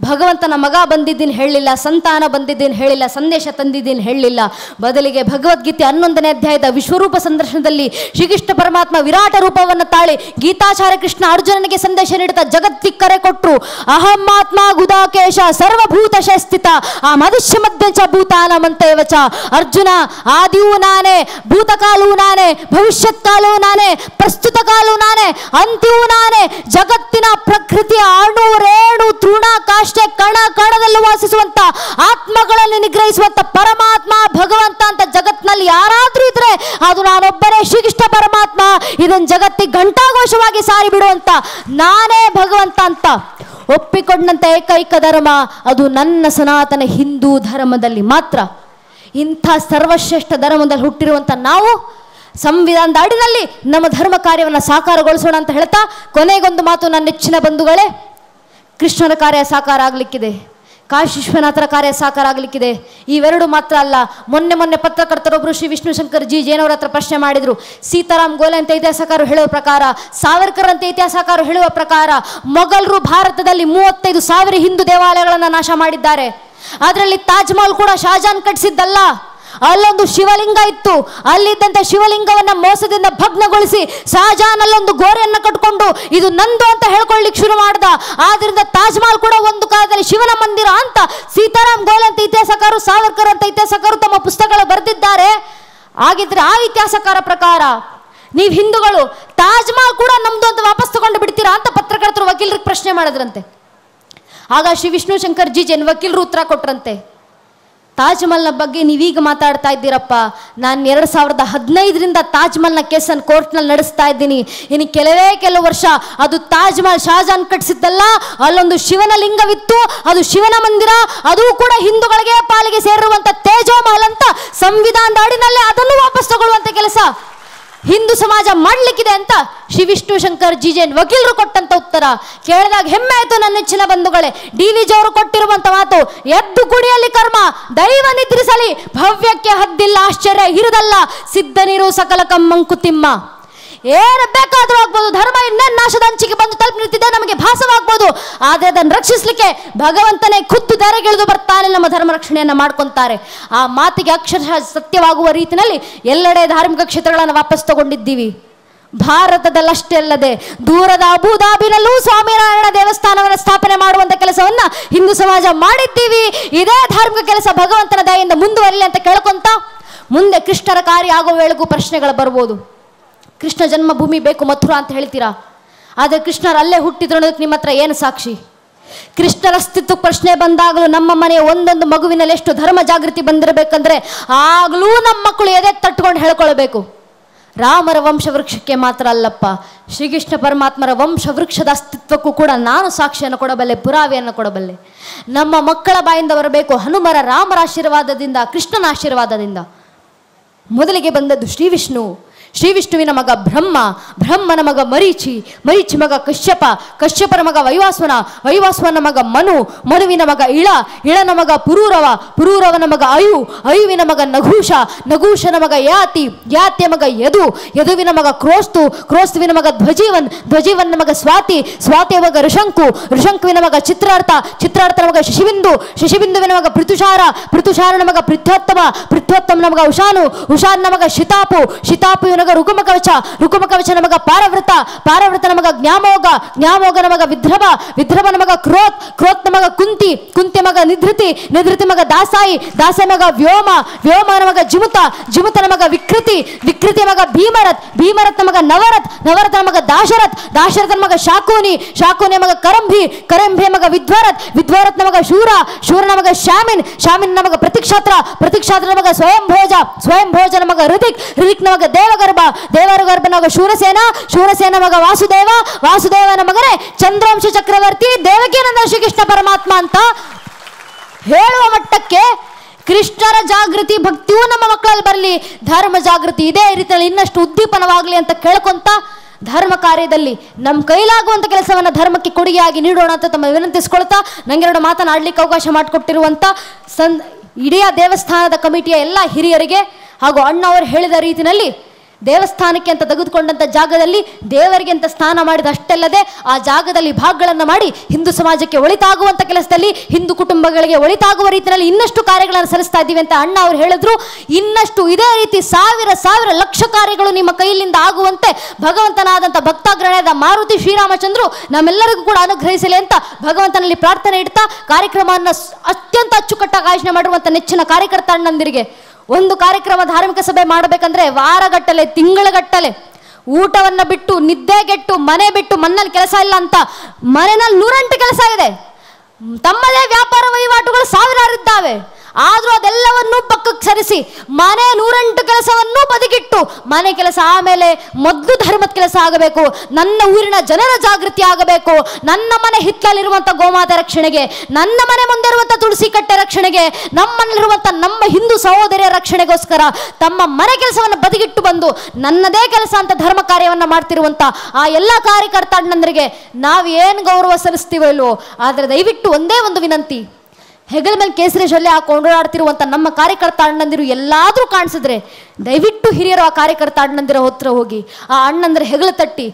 ಭಗವಂತನ ಮಗ ಬಂದಿದ್ದೀನಿ ಹೇಳಲಿಲ್ಲ, ಸಂತಾನ ಬಂದಿದ್ದೀನಿ ಹೇಳಿಲ್ಲ, ಸಂದೇಶ ತಂದಿದ್ದೀನಿ ಹೇಳಲಿಲ್ಲ. ಬದಲಿಗೆ ಭಗವದ್ಗೀತೆ 11ನೇ ಅಧ್ಯಾಯದ ವಿಶ್ವರೂಪ ಸಂದರ್ಶನದಲ್ಲಿ ಶ್ರೀಕೃಷ್ಣ ಪರಮಾತ್ಮ ವಿರಾಟ ರೂಪವನ್ನು ತಾಳಿ ಗೀತಾಚಾರ್ಯ ಕೃಷ್ಣ ಅರ್ಜುನನಿಗೆ ಸಂದೇಶ ನೀಡುತ್ತಾ ಜಗತ್ತಿಗೆ ಕರೆ ಕೊಟ್ಟರು. ಅಹಮಾತ್ಮ ಗುದಾಕೇಶ ಸರ್ವಭೂತಶ ಸ್ಥಿತ ಆ ಮನುಷ್ಯ ಮಧ್ಯ ಚ ಭೂತಾನಮಂತೇವ ಚ. ಅರ್ಜುನ, ಆದಿಯೂ ನಾನೇ, ಭೂತಕಾಲವೂ ನಾನೇ, ಭವಿಷ್ಯತ್ ಕಾಲವೂ ನಾನೇ, ಪ್ರಸ್ತುತ ಕಾಲವೂ ನಾನೇ, ಅಂತ್ಯವೂ ನಾನೇ. ಜಗತ್ತಿನ ಪ್ರಕೃತಿಯ ಅಣು ರೇಣು ತೃಣ ಕಾಷ್ಟೆ ಕಣ ಕಣದಲ್ಲೂ ವಾಸಿಸುವಂತ ಆತ್ಮಗಳನ್ನು ನಿಗ್ರಹಿಸುವಂತ ಪರಮಾತ್ಮ ಭಗವಂತ ಅಂತ ಜಗತ್ತಿನಲ್ಲಿ ಯಾರಾದ್ರೂ ಇದ್ರೆ ಅದು ನಾನೊಬ್ಬರೇ, ಶ್ರೀಕೃಷ್ಣ ಪರಮಾತ್ಮ. ಇದನ್ನು ಜಗತ್ತಿಗೆ ಘಂಟಾಘೋಷವಾಗಿ ಸಾರಿ ಬಿಡುವಂತ ನಾನೇ ಭಗವಂತ ಅಂತ ಒಪ್ಪಿಕೊಂಡಂತ ಏಕೈಕ ಧರ್ಮ ಅದು ನನ್ನ ಸನಾತನ ಹಿಂದೂ ಧರ್ಮದಲ್ಲಿ ಮಾತ್ರ. ಇಂಥ ಸರ್ವಶ್ರೇಷ್ಠ ಧರ್ಮದಲ್ಲಿ ಹುಟ್ಟಿರುವಂತ ನಾವು ಸಂವಿಧಾನದ ಅಡಿನಲ್ಲಿ ನಮ್ಮ ಧರ್ಮ ಕಾರ್ಯವನ್ನು ಸಾಕಾರಗೊಳಿಸೋಣ ಅಂತ ಹೇಳ್ತಾ ಕೊನೆಗೊಂದು ಮಾತು, ನನ್ನ ನೆಚ್ಚಿನ ಬಂಧುಗಳೇ, ಕೃಷ್ಣನ ಕಾರ್ಯ ಸಾಕಾರ ಆಗಲಿಕ್ಕಿದೆ, ಕಾಶಿ ವಿಶ್ವನಾಥರ ಕಾರ್ಯ ಸಾಕಾರ ಆಗಲಿಕ್ಕಿದೆ. ಇವೆರಡು ಮಾತ್ರ ಅಲ್ಲ, ಮೊನ್ನೆ ಪತ್ರಕರ್ತರೊಬ್ಬರು ಶ್ರೀ ವಿಷ್ಣು ಶಂಕರ್ ಜಿ ಜೈನವರ ಹತ್ರ ಪ್ರಶ್ನೆ ಮಾಡಿದರು. ಸೀತಾರಾಮ್ ಗೋಲೆ ಅಂತ ಇತಿಹಾಸಕಾರರು ಹೇಳುವ ಪ್ರಕಾರ, ಸಾವರ್ಕರ್ ಅಂತ ಇತಿಹಾಸಕಾರರು ಹೇಳುವ ಪ್ರಕಾರ ಮೊಘಲರು ಭಾರತದಲ್ಲಿ 35,000 ಹಿಂದೂ ದೇವಾಲಯಗಳನ್ನು ನಾಶ ಮಾಡಿದ್ದಾರೆ. ಅದರಲ್ಲಿ ತಾಜ್ ಮಹಲ್ ಕೂಡ ಶಹಜಾನ್ ಕಟ್ಟಿಸಿದ್ದಲ್ಲ. ಅಲ್ಲೊಂದು ಶಿವಲಿಂಗ ಇತ್ತು, ಅಲ್ಲಿದ್ದಂಥ ಶಿವಲಿಂಗವನ್ನ ಮೋಸದಿಂದ ಭಗ್ನಗೊಳಿಸಿ ಶಹಜಾನ್ ಅಲ್ಲೊಂದು ಗೋರೆಯನ್ನು ಕಟ್ಕೊಂಡು ಇದು ನಂದು ಅಂತ ಹೇಳ್ಕೊಳ್ಳಿಕ್ಕೆ ಶುರು ಮಾಡ್ದ. ಆದ್ರಿಂದ ತಾಜ್ ಮಹಲ್ ಕೂಡ ಒಂದು ಕಾಲದಲ್ಲಿ ಶಿವನ ಮಂದಿರ ಅಂತ ಸೀತಾರಾಮ್ ಗೋಲೆ ಅಂತ ಇತಿಹಾಸಕಾರರು, ಸಾವರ್ಕರ್ ಅಂತ ಇತಿಹಾಸಕಾರರು ತಮ್ಮ ಪುಸ್ತಕಗಳು ಬರೆದಿದ್ದಾರೆ. ಹಾಗಿದ್ರೆ ಆ ಇತಿಹಾಸಕಾರ ಪ್ರಕಾರ ನೀವು ಹಿಂದೂಗಳು ತಾಜ್ ಮಹಲ್ ಕೂಡ ನಮ್ದು ಅಂತ ವಾಪಸ್ ತಗೊಂಡು ಬಿಡ್ತೀರಾ ಅಂತ ಪತ್ರಕರ್ತರು ವಕೀಲರಿಗೆ ಪ್ರಶ್ನೆ ಮಾಡಿದ್ರಂತೆ. ಆಗ ಶ್ರೀ ವಿಷ್ಣು ಶಂಕರ್ ಜಿ ಜೈನ್ ವಕೀಲರು ಉತ್ತರ ಕೊಟ್ರಂತೆ, ತಾಜ್ ಮಹಲ್ನ ಬಗ್ಗೆ ನೀವೀಗ ಮಾತಾಡ್ತಾ ಇದ್ದೀರಪ್ಪ, ನಾನು 2015ರಿಂದ ತಾಜ್ ಮಹಲ್ನ ಕೇಸನ್ನು ಕೋರ್ಟ್ನಲ್ಲಿ ನಡೆಸ್ತಾ ಇದ್ದೀನಿ. ಇನ್ನು ಕೆಲವು ವರ್ಷ ಅದು ತಾಜ್ ಮಹಲ್ ಶಹಜಾನ್ ಕಟ್ಟಿಸಿದ್ದಲ್ಲ, ಅಲ್ಲೊಂದು ಶಿವನ ಲಿಂಗವಿತ್ತು, ಅದು ಶಿವನ ಮಂದಿರ, ಅದು ಕೂಡ ಹಿಂದೂಗಳಿಗೆ ಪಾಲಿಗೆ ಸೇರಿರುವಂಥ ತೇಜೋ ಮಹಲ್ ಅಂತ ಸಂವಿಧಾನದ ಅಡಿನಲ್ಲೇ ಅದನ್ನು ವಾಪಸ್ ತಗೊಳ್ಳುವಂಥ ಕೆಲಸ ಹಿಂದೂ ಸಮಾಜ ಮಾಡಲಿಕ್ಕಿದೆ ಅಂತ ಶ್ರೀ ವಿಷ್ಣು ಶಂಕರ್ ಜಿ ಜೈನ್ ವಕೀಲರು ಕೊಟ್ಟಂತ ಉತ್ತರ ಕೇಳಿದಾಗ ಹೆಮ್ಮೆ ಆಯಿತು. ನನ್ನ ನೆಚ್ಚಿನ ಬಂಧುಗಳೇ, DVJ ಅವರು ಕೊಟ್ಟಿರುವಂತ ಮಾತು, ಎದ್ದು ಕುಡಿಯಲಿ ಕರ್ಮ ದೈವ ನಿದ್ರಿಸಲಿ, ಭವ್ಯಕ್ಕೆ ಹದ್ದಿಲ್ಲ ಆಶ್ಚರ್ಯ ಇರುದಲ್ಲ, ಸಿದ್ಧನಿರು ಸಕಲ ಕಮ್ಮಂಕುತಿಮ್ಮ. ಏನು ಬೇಕಾದರೂ ಆಗ್ಬೋದು, ಧರ್ಮ ಇನ್ನೇನು ನಾಶದ ಅಂಚಿಗೆ ಬಂದು ತಲುಪಿ ನಿಂತಿದೆ ನಮಗೆ ಭಾಸವಾಗ್ಬೋದು, ಆದರೆ ಅದನ್ನು ರಕ್ಷಿಸಲಿಕ್ಕೆ ಭಗವಂತನೇ ಖುದ್ದು ಧರೆಗಿಳಿದು ಬರ್ತಾನೆ, ನಮ್ಮ ಧರ್ಮ ರಕ್ಷಣೆಯನ್ನು ಮಾಡ್ಕೊತಾರೆ. ಆ ಮಾತಿಗೆ ಅಕ್ಷರಶಃ ಸತ್ಯವಾಗುವ ರೀತಿಯಲ್ಲಿ ಎಲ್ಲೆಡೆ ಧಾರ್ಮಿಕ ಕ್ಷೇತ್ರಗಳನ್ನು ವಾಪಸ್ ತಗೊಂಡಿದ್ದೀವಿ. ಭಾರತದಲ್ಲಷ್ಟೇ ಅಲ್ಲದೆ ದೂರದ ಅಬುದಾಬಿನಲ್ಲೂ ಸ್ವಾಮಿನಾರಾಯಣ ದೇವಸ್ಥಾನವನ್ನು ಸ್ಥಾಪನೆ ಮಾಡುವಂಥ ಕೆಲಸವನ್ನ ಹಿಂದೂ ಸಮಾಜ ಮಾಡಿದ್ದೀವಿ. ಇದೇ ಧಾರ್ಮಿಕ ಕೆಲಸ ಭಗವಂತನ ದಯೆಯಿಂದ ಮುಂದುವರಿಲಿ ಅಂತ ಕೇಳ್ಕೊಂತ ಮುಂದೆ ಕೃಷ್ಣರ ಕಾರ್ಯ ಆಗೋ ವೇಳೆಗೂ ಪ್ರಶ್ನೆಗಳು ಬರ್ಬೋದು. ಕೃಷ್ಣ ಜನ್ಮಭೂಮಿ ಬೇಕು ಮಥುರಾ ಅಂತ ಹೇಳ್ತೀರಾ, ಆದರೆ ಕೃಷ್ಣರು ಅಲ್ಲೇ ಹುಟ್ಟಿದ್ರು ಅನ್ನೋದಕ್ಕೆ ನಿಮ್ಮ ಹತ್ರ ಏನು ಸಾಕ್ಷಿ? ಕೃಷ್ಣರ ಅಸ್ತಿತ್ವ ಪ್ರಶ್ನೆ ಬಂದಾಗಲೂ ನಮ್ಮ ಮನೆಯ ಒಂದೊಂದು ಮಗುವಿನಲ್ಲಿ ಎಷ್ಟು ಧರ್ಮ ಜಾಗೃತಿ ಬಂದಿರಬೇಕಂದ್ರೆ ಆಗಲೂ ನಮ್ಮ ಮಕ್ಕಳು ಎದೆ ತಟ್ಕೊಂಡು ಹೇಳ್ಕೊಳ್ಬೇಕು, ರಾಮರ ವಂಶವೃಕ್ಷಕ್ಕೆ ಮಾತ್ರ ಅಲ್ಲಪ್ಪ, ಶ್ರೀಕೃಷ್ಣ ಪರಮಾತ್ಮರ ವಂಶವೃಕ್ಷದ ಅಸ್ತಿತ್ವಕ್ಕೂ ಕೂಡ ನಾನು ಸಾಕ್ಷಿಯನ್ನು ಕೊಡಬಲ್ಲೆ, ಪುರಾವೆಯನ್ನು ಕೊಡಬಲ್ಲೆ. ನಮ್ಮ ಮಕ್ಕಳ ಬಾಯಿಂದ ಬರಬೇಕು ಹನುಮರ ರಾಮರ ಆಶೀರ್ವಾದದಿಂದ, ಕೃಷ್ಣನ ಆಶೀರ್ವಾದದಿಂದ. ಮೊದಲಿಗೆ ಬಂದದ್ದು ಶ್ರೀ ವಿಷ್ಣು, ಶ್ರೀ ವಿಷ್ಣುವಿನ ಮಗ ಬ್ರಹ್ಮ, ಬ್ರಹ್ಮನ ಮಗ ಮರೀಚಿ, ಮರೀಚಿ ಮಗ ಕಶ್ಯಪ, ಕಶ್ಯಪನ ಮಗ ವೈವಾಸ್ವನ, ವೈವಾಸ್ವನ ಮಗ ಮನು, ಮನುವಿನ ಮಗ ಇಳ, ಇಳನ ಮಗ ಪುರೂರವ, ಪುರೂರವನ ಮಗ ಅಯು, ಅಯುವಿನ ಮಗ ನಘೂಷ, ನಘೂಷನ ಮಗ ಯಾತಿ, ಯಾತಿಯ ಮಗ ಯದು, ಯದುವಿನ ಮಗ ಕ್ರೋಸ್ತು, ಕ್ರೋಸ್ತುವಿನ ಮಗ ಧ್ವಜೀವನ್, ಧ್ವಜೀವನ ಮಗ ಸ್ವಾತಿ, ಸ್ವಾತಿಯ ಮಗ ಋಷಂಕು, ಋಷಂಕುವಿನ ಮಗ ಚಿತ್ರಾರ್ಥ, ಚಿತ್ರಾರ್ಥನ ಮಗ ಶಶಿಬಿಂದು, ಶಶಿಬಿಂದುವಿನ ಮಗ ಪೃಥುಷಾರ, ಪೃಥುಷಾರನ ಮಗ ಪೃಥ್ವೋತ್ತಮ, ಪೃಥ್ವೋತ್ತಮನ ಮಗ ಉಷಾನು, ಉಷಾನ ಮಗ ಶಿತಾಪು, ಶಿತಾಪುವಿನ ರುಕುಮಕವಚ, ರುಕುಮಕವಚನ ಮಗ ಪಾರವೃತ, ಪಾರವೃತನ ಮಗ ಜ್ಞಾಮೋಗ, ಜ್ಞಾಮೋಗನ ಮಗ ವಿದ್ರಭ, ವಿದ್ರಭನ ಮಗ ಕ್ರೋತ್, ಕ್ರೋತ್ನ ಮಗ ಕುಂತಿ, ಕುಂತಿ ಮಗ ನಿಧೃತಿ, ನಿಧೃತಿ ಮಗ ದಾಸಾಯಿ, ದಾಸಾಯಿ ಮಗ ವ್ಯೋಮ, ವ್ಯೋಮನ ಮಗ ಜಿಮುತ, ಜಿಮುತನ ಮಗ ವಿಕೃತಿ, ವಿಕೃತಿಯ ಮಗ ಭೀಮರಥ್, ಭೀಮರಥನ ಮಗ ನವರಥ್, ನವರಥನ ಮಗ ದಾಶರಥ್, ದಾಶರಥನ ಮಗ ಶಾಕೂನಿ, ಶಾಕೂನಿಯ ಮಗ ಕರಂಭಿ, ಕರಂಭಿಯ ಮಗ ವಿದ್ವರಥ್, ವಿದ್ವರಥನ ಮಗ ಶೂರ, ಶೂರನ ಮಗ ಶಾಮಿನ್, ಶಾಮಿನ ಮಗ ಪ್ರತಿಕ್ಷಾತ್ರ, ಪ್ರತಿಕ್ಷಾತ್ರನ ಮಗ ಸ್ವಯಂಭೋಜ, ಸ್ವಯಂಭೋಜನ ಮಗ ಋತಿಕ್, ಋತಿಕ್ನ ಮಗ ದೇವಗರ್ಭ, ದೇವರಗರ್ಭನ ಮಗ ಶೂರಸೇನ, ಶೂರಸೇನ ಮಗ ವಾಸುದೇವ, ವಾಸುದೇವನ ಮಗನೇ ಚಂದ್ರವಂಶ ಚಕ್ರವರ್ತಿ ದೇವಕೀನಂದ ಶ್ರೀಕೃಷ್ಣ ಪರಮಾತ್ಮ ಅಂತ ಹೇಳುವ ಮಟ್ಟಕ್ಕೆ ಕೃಷ್ಣರ ಜಾಗೃತಿ ಭಕ್ತಿಯೂ ನಮ್ಮ ಮಕ್ಕಳಲ್ಲಿ ಬರಲಿ, ಧರ್ಮ ಜಾಗೃತಿ ಇದೇ ರೀತಿಯಲ್ಲಿ ಇನ್ನಷ್ಟು ಉದ್ದೀಪನವಾಗಲಿ ಅಂತ ಕೇಳ್ಕೊಂತ ಧರ್ಮ ಕಾರ್ಯದಲ್ಲಿ ನಮ್ಮ ಕೈಲಾಗುವಂಥ ಕೆಲಸವನ್ನು ಧರ್ಮಕ್ಕೆ ಕೊಡುಗೆಯಾಗಿ ನೀಡೋಣ ಅಂತ ತಮ್ಮ ವಿನಂತಿಸ್ಕೊಳ್ತಾ ನಂಗೆರಡು ಮಾತನಾಡಲಿಕ್ಕೆ ಅವಕಾಶ ಮಾಡಿಕೊಟ್ಟಿರುವಂಥ ಇಡೀ ದೇವಸ್ಥಾನದ ಕಮಿಟಿಯ ಎಲ್ಲ ಹಿರಿಯರಿಗೆ ಹಾಗೂ ಅಣ್ಣ ಅವರು ಹೇಳಿದ ರೀತಿಯಲ್ಲಿ ದೇವಸ್ಥಾನಕ್ಕೆ ಅಂತ ತೆಗೆದುಕೊಂಡಂಥ ಜಾಗದಲ್ಲಿ ದೇವರಿಗೆ ಅಂತ ಸ್ನಾನ ಮಾಡಿದ ಅಷ್ಟಲ್ಲದೆ ಆ ಜಾಗದಲ್ಲಿ ಭಾಗಗಳನ್ನು ಮಾಡಿ ಹಿಂದೂ ಸಮಾಜಕ್ಕೆ ಒಳಿತಾಗುವಂಥ ಕೆಲಸದಲ್ಲಿ ಹಿಂದೂ ಕುಟುಂಬಗಳಿಗೆ ಒಳಿತಾಗುವ ರೀತಿಯಲ್ಲಿ ಇನ್ನಷ್ಟು ಕಾರ್ಯಗಳನ್ನು ಸಲ್ಲಿಸ್ತಾ ಇದ್ದೀವಿ ಅಂತ ಅಣ್ಣ ಅವರು ಹೇಳಿದ್ರು. ಇನ್ನಷ್ಟು ಇದೇ ರೀತಿ ಸಾವಿರ ಸಾವಿರ ಲಕ್ಷ ಕಾರ್ಯಗಳು ನಿಮ್ಮ ಕೈಯಿಂದ ಆಗುವಂತೆ ಭಗವಂತನಾದಂಥ ಭಕ್ತಾಗ್ರಣದ ಮಾರುತಿ ಶ್ರೀರಾಮಚಂದ್ರು ನಮ್ಮೆಲ್ಲರಿಗೂ ಕೂಡ ಅನುಗ್ರಹಿಸಲಿ ಅಂತ ಭಗವಂತನಲ್ಲಿ ಪ್ರಾರ್ಥನೆ ಇಡ್ತಾ ಕಾರ್ಯಕ್ರಮವನ್ನು ಅತ್ಯಂತ ಅಚ್ಚುಕಟ್ಟಾಗಿ ಆಯೋಜನೆ ಮಾಡಿರುವಂಥ ನೆಚ್ಚಿನ ಕಾರ್ಯಕರ್ತ ಅಣ್ಣಂದಿರಿಗೆ ಒಂದು ಕಾರ್ಯಕ್ರಮ ಧಾರ್ಮಿಕ ಸಭೆ ಮಾಡಬೇಕಂದ್ರೆ ವಾರಗಟ್ಟಲೆ ತಿಂಗಳಗಟ್ಟಲೆ ಊಟವನ್ನು ಬಿಟ್ಟು ನಿದ್ದೆಗೆಟ್ಟು ಮನೆ ಬಿಟ್ಟು ಮನ್ನಲ್ಲಿ ಕೆಲಸ ಇಲ್ಲ ಅಂತ ಮನೆಯಲ್ಲಿ 108 ಕೆಲಸ ಇದೆ. ತಮ್ಮದೇ ವ್ಯಾಪಾರ ವಹಿವಾಟುಗಳು ಸಾವಿರಾರಿದ್ದಾವೆ. ಆದರೂ ಅದೆಲ್ಲವನ್ನೂ ಪಕ್ಕಕ್ಕೆ ಸರಿಸಿ ಮನೆ 108 ಕೆಲಸವನ್ನು ಬದಿಗಿಟ್ಟು ಮನೆ ಕೆಲಸ ಆಮೇಲೆ ಮೊದಲು ಧರ್ಮದ ಕೆಲಸ ಆಗಬೇಕು, ನನ್ನ ಊರಿನ ಜನರ ಜಾಗೃತಿ ಆಗಬೇಕು, ನನ್ನ ಮನೆ ಹಿತ್ತಲಿರುವಂಥ ಗೋಮಾತೆ ರಕ್ಷಣೆಗೆ, ನನ್ನ ಮನೆ ಮುಂದೆ ಇರುವಂಥ ತುಳಸಿ ಕಟ್ಟೆ ರಕ್ಷಣೆಗೆ, ನಮ್ಮಲ್ಲಿರುವಂಥ ನಮ್ಮ ಹಿಂದೂ ಸಹೋದರಿಯರ ರಕ್ಷಣೆಗೋಸ್ಕರ ತಮ್ಮ ಮನೆ ಕೆಲಸವನ್ನು ಬದಿಗಿಟ್ಟು ಬಂದು ನನ್ನದೇ ಕೆಲಸ ಅಂತ ಧರ್ಮ ಕಾರ್ಯವನ್ನು ಮಾಡ್ತಿರುವಂಥ ಆ ಎಲ್ಲ ಕಾರ್ಯಕರ್ತ ಅಣ್ಣಂದರಿಗೆ ನಾವು ಏನು ಗೌರವ ಸಲ್ಲಿಸ್ತೀವೋ ಇಲ್ವೋ, ಆದರೆ ದಯವಿಟ್ಟು ಒಂದೇ ಒಂದು ವಿನಂತಿ, ಹೆಗಲ ಮೇಲೆ ಕೇಸರಿ ಜೊಲ್ಲೆ ಹಾಕೊಂಡು ಓಡಾಡ್ತಿರುವಂಥ ನಮ್ಮ ಕಾರ್ಯಕರ್ತ ಅಣ್ಣಂದಿರು ಎಲ್ಲಾದರೂ ಕಾಣಿಸಿದ್ರೆ ದಯವಿಟ್ಟು ಹಿರಿಯರು ಆ ಕಾರ್ಯಕರ್ತ ಅಣ್ಣಂದಿರ ಹತ್ರ ಹೋಗಿ ಆ ಅಣ್ಣಂದಿರ ಹೆಗಲು ತಟ್ಟಿ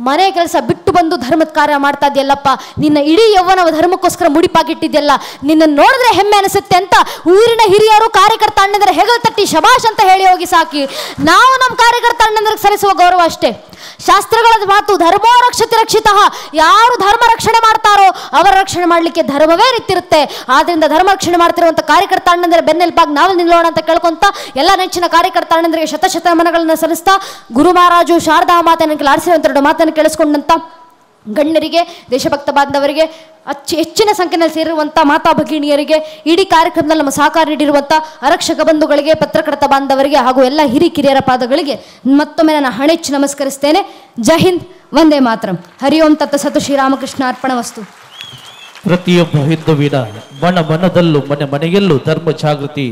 ಮನೆ ಕೆಲಸ ಬಿಟ್ಟು ಬಂದು ಧರ್ಮದ ಕಾರ್ಯ ಮಾಡ್ತಾ ಇದೆಯಲ್ಲಪ್ಪ, ನಿನ್ನ ಇಡೀ ಯೌವನ ಧರ್ಮಕ್ಕೋಸ್ಕರ ಮುಡಿಪಾಗಿಟ್ಟಿದೆಯಲ್ಲ, ನಿನ್ನ ನೋಡಿದ್ರೆ ಹೆಮ್ಮೆ ಅನಿಸುತ್ತೆ ಅಂತ ಊರಿನ ಹಿರಿಯರು ಕಾರ್ಯಕರ್ತ ಅಣ್ಣಂದಿರ ಹೆಗಲು ತಟ್ಟಿ ಶಬಾಷ್ ಅಂತ ಹೇಳಿ ಹೋಗಿ ಸಾಕಿ. ನಾವು ನಮ್ಮ ಕಾರ್ಯಕರ್ತ ಅಣ್ಣಂದಿರಿಗೆ ಸಲ್ಲಿಸುವ ಗೌರವ ಅಷ್ಟೇ. ಶಾಸ್ತ್ರಗಳ ಮಾತು ಧರ್ಮೋ ರಕ್ಷತೆ ರಕ್ಷಿತ, ಯಾರು ಧರ್ಮ ರಕ್ಷಣೆ ಮಾಡ್ತಾರೋ ಅವರ ರಕ್ಷಣೆ ಮಾಡಲಿಕ್ಕೆ ಧರ್ಮವೇ ನಿಂತಿರುತ್ತೆ. ಆದ್ರಿಂದ ಧರ್ಮ ರಕ್ಷಣೆ ಮಾಡ್ತಿರುವಂಥ ಕಾರ್ಯಕರ್ತ ಅಣ್ಣಂದಿರ ಬೆನ್ನೆಲುಬಾಗಿ ನಾವು ನಿಲ್ಲೋಣ ಅಂತ ಕೇಳ್ಕೊಂತ ಎಲ್ಲ ನೆಚ್ಚಿನ ಕಾರ್ಯಕರ್ತ ಅಣ್ಣಂದಿರಿಗೆ ಶತಶತ ನಮನಗಳನ್ನು ಸಲ್ಲಿಸ್ತಾ ಗುರು ಮಹಾರಾಜು ಶಾರದಾ ಮಾತನ್ನು ಆರಿಸಿರುವಂಥ 2 ಮಾತನ್ನು ಕೇಳಿಸ್ಕೊಂಡಂತ ಗಣ್ಯರಿಗೆ, ದೇಶಭಕ್ತ ಬಾಂಧವರಿಗೆ, ಹೆಚ್ಚಿನ ಸಂಖ್ಯೆಯಲ್ಲಿ ಸೇರಿರುವಂಥ ಮಾತಾ ಭಗಿಣಿಯರಿಗೆ, ಇಡೀ ಕಾರ್ಯಕ್ರಮದಲ್ಲಿ ನಮ್ಮ ಸಹಕಾರ ನೀಡಿರುವಂಥ ಆರಕ್ಷಕ ಬಂಧುಗಳಿಗೆ, ಪತ್ರಕರ್ತ ಬಾಂಧವರಿಗೆ ಹಾಗೂ ಎಲ್ಲ ಹಿರಿಕಿರಿಯರ ಪಾದಗಳಿಗೆ ಮತ್ತೊಮ್ಮೆ ನನ್ನ ಹಣೆಚ್ಚು ನಮಸ್ಕರಿಸ್ತೇನೆ. ಜೈ ಹಿಂದ್, ವಂದೇ ಮಾತರಂ. ಹರಿ ಓಂ ತತ್ತ ಸತು ಶ್ರೀರಾಮಕೃಷ್ಣ ಅರ್ಪಣ ವಸ್ತು. ಪ್ರತಿಯೊಬ್ಬ ಹಿಂದುವಿನ ಮನದಲ್ಲೂ ಮನೆಯಲ್ಲೂ ಧರ್ಮ ಜಾಗೃತಿ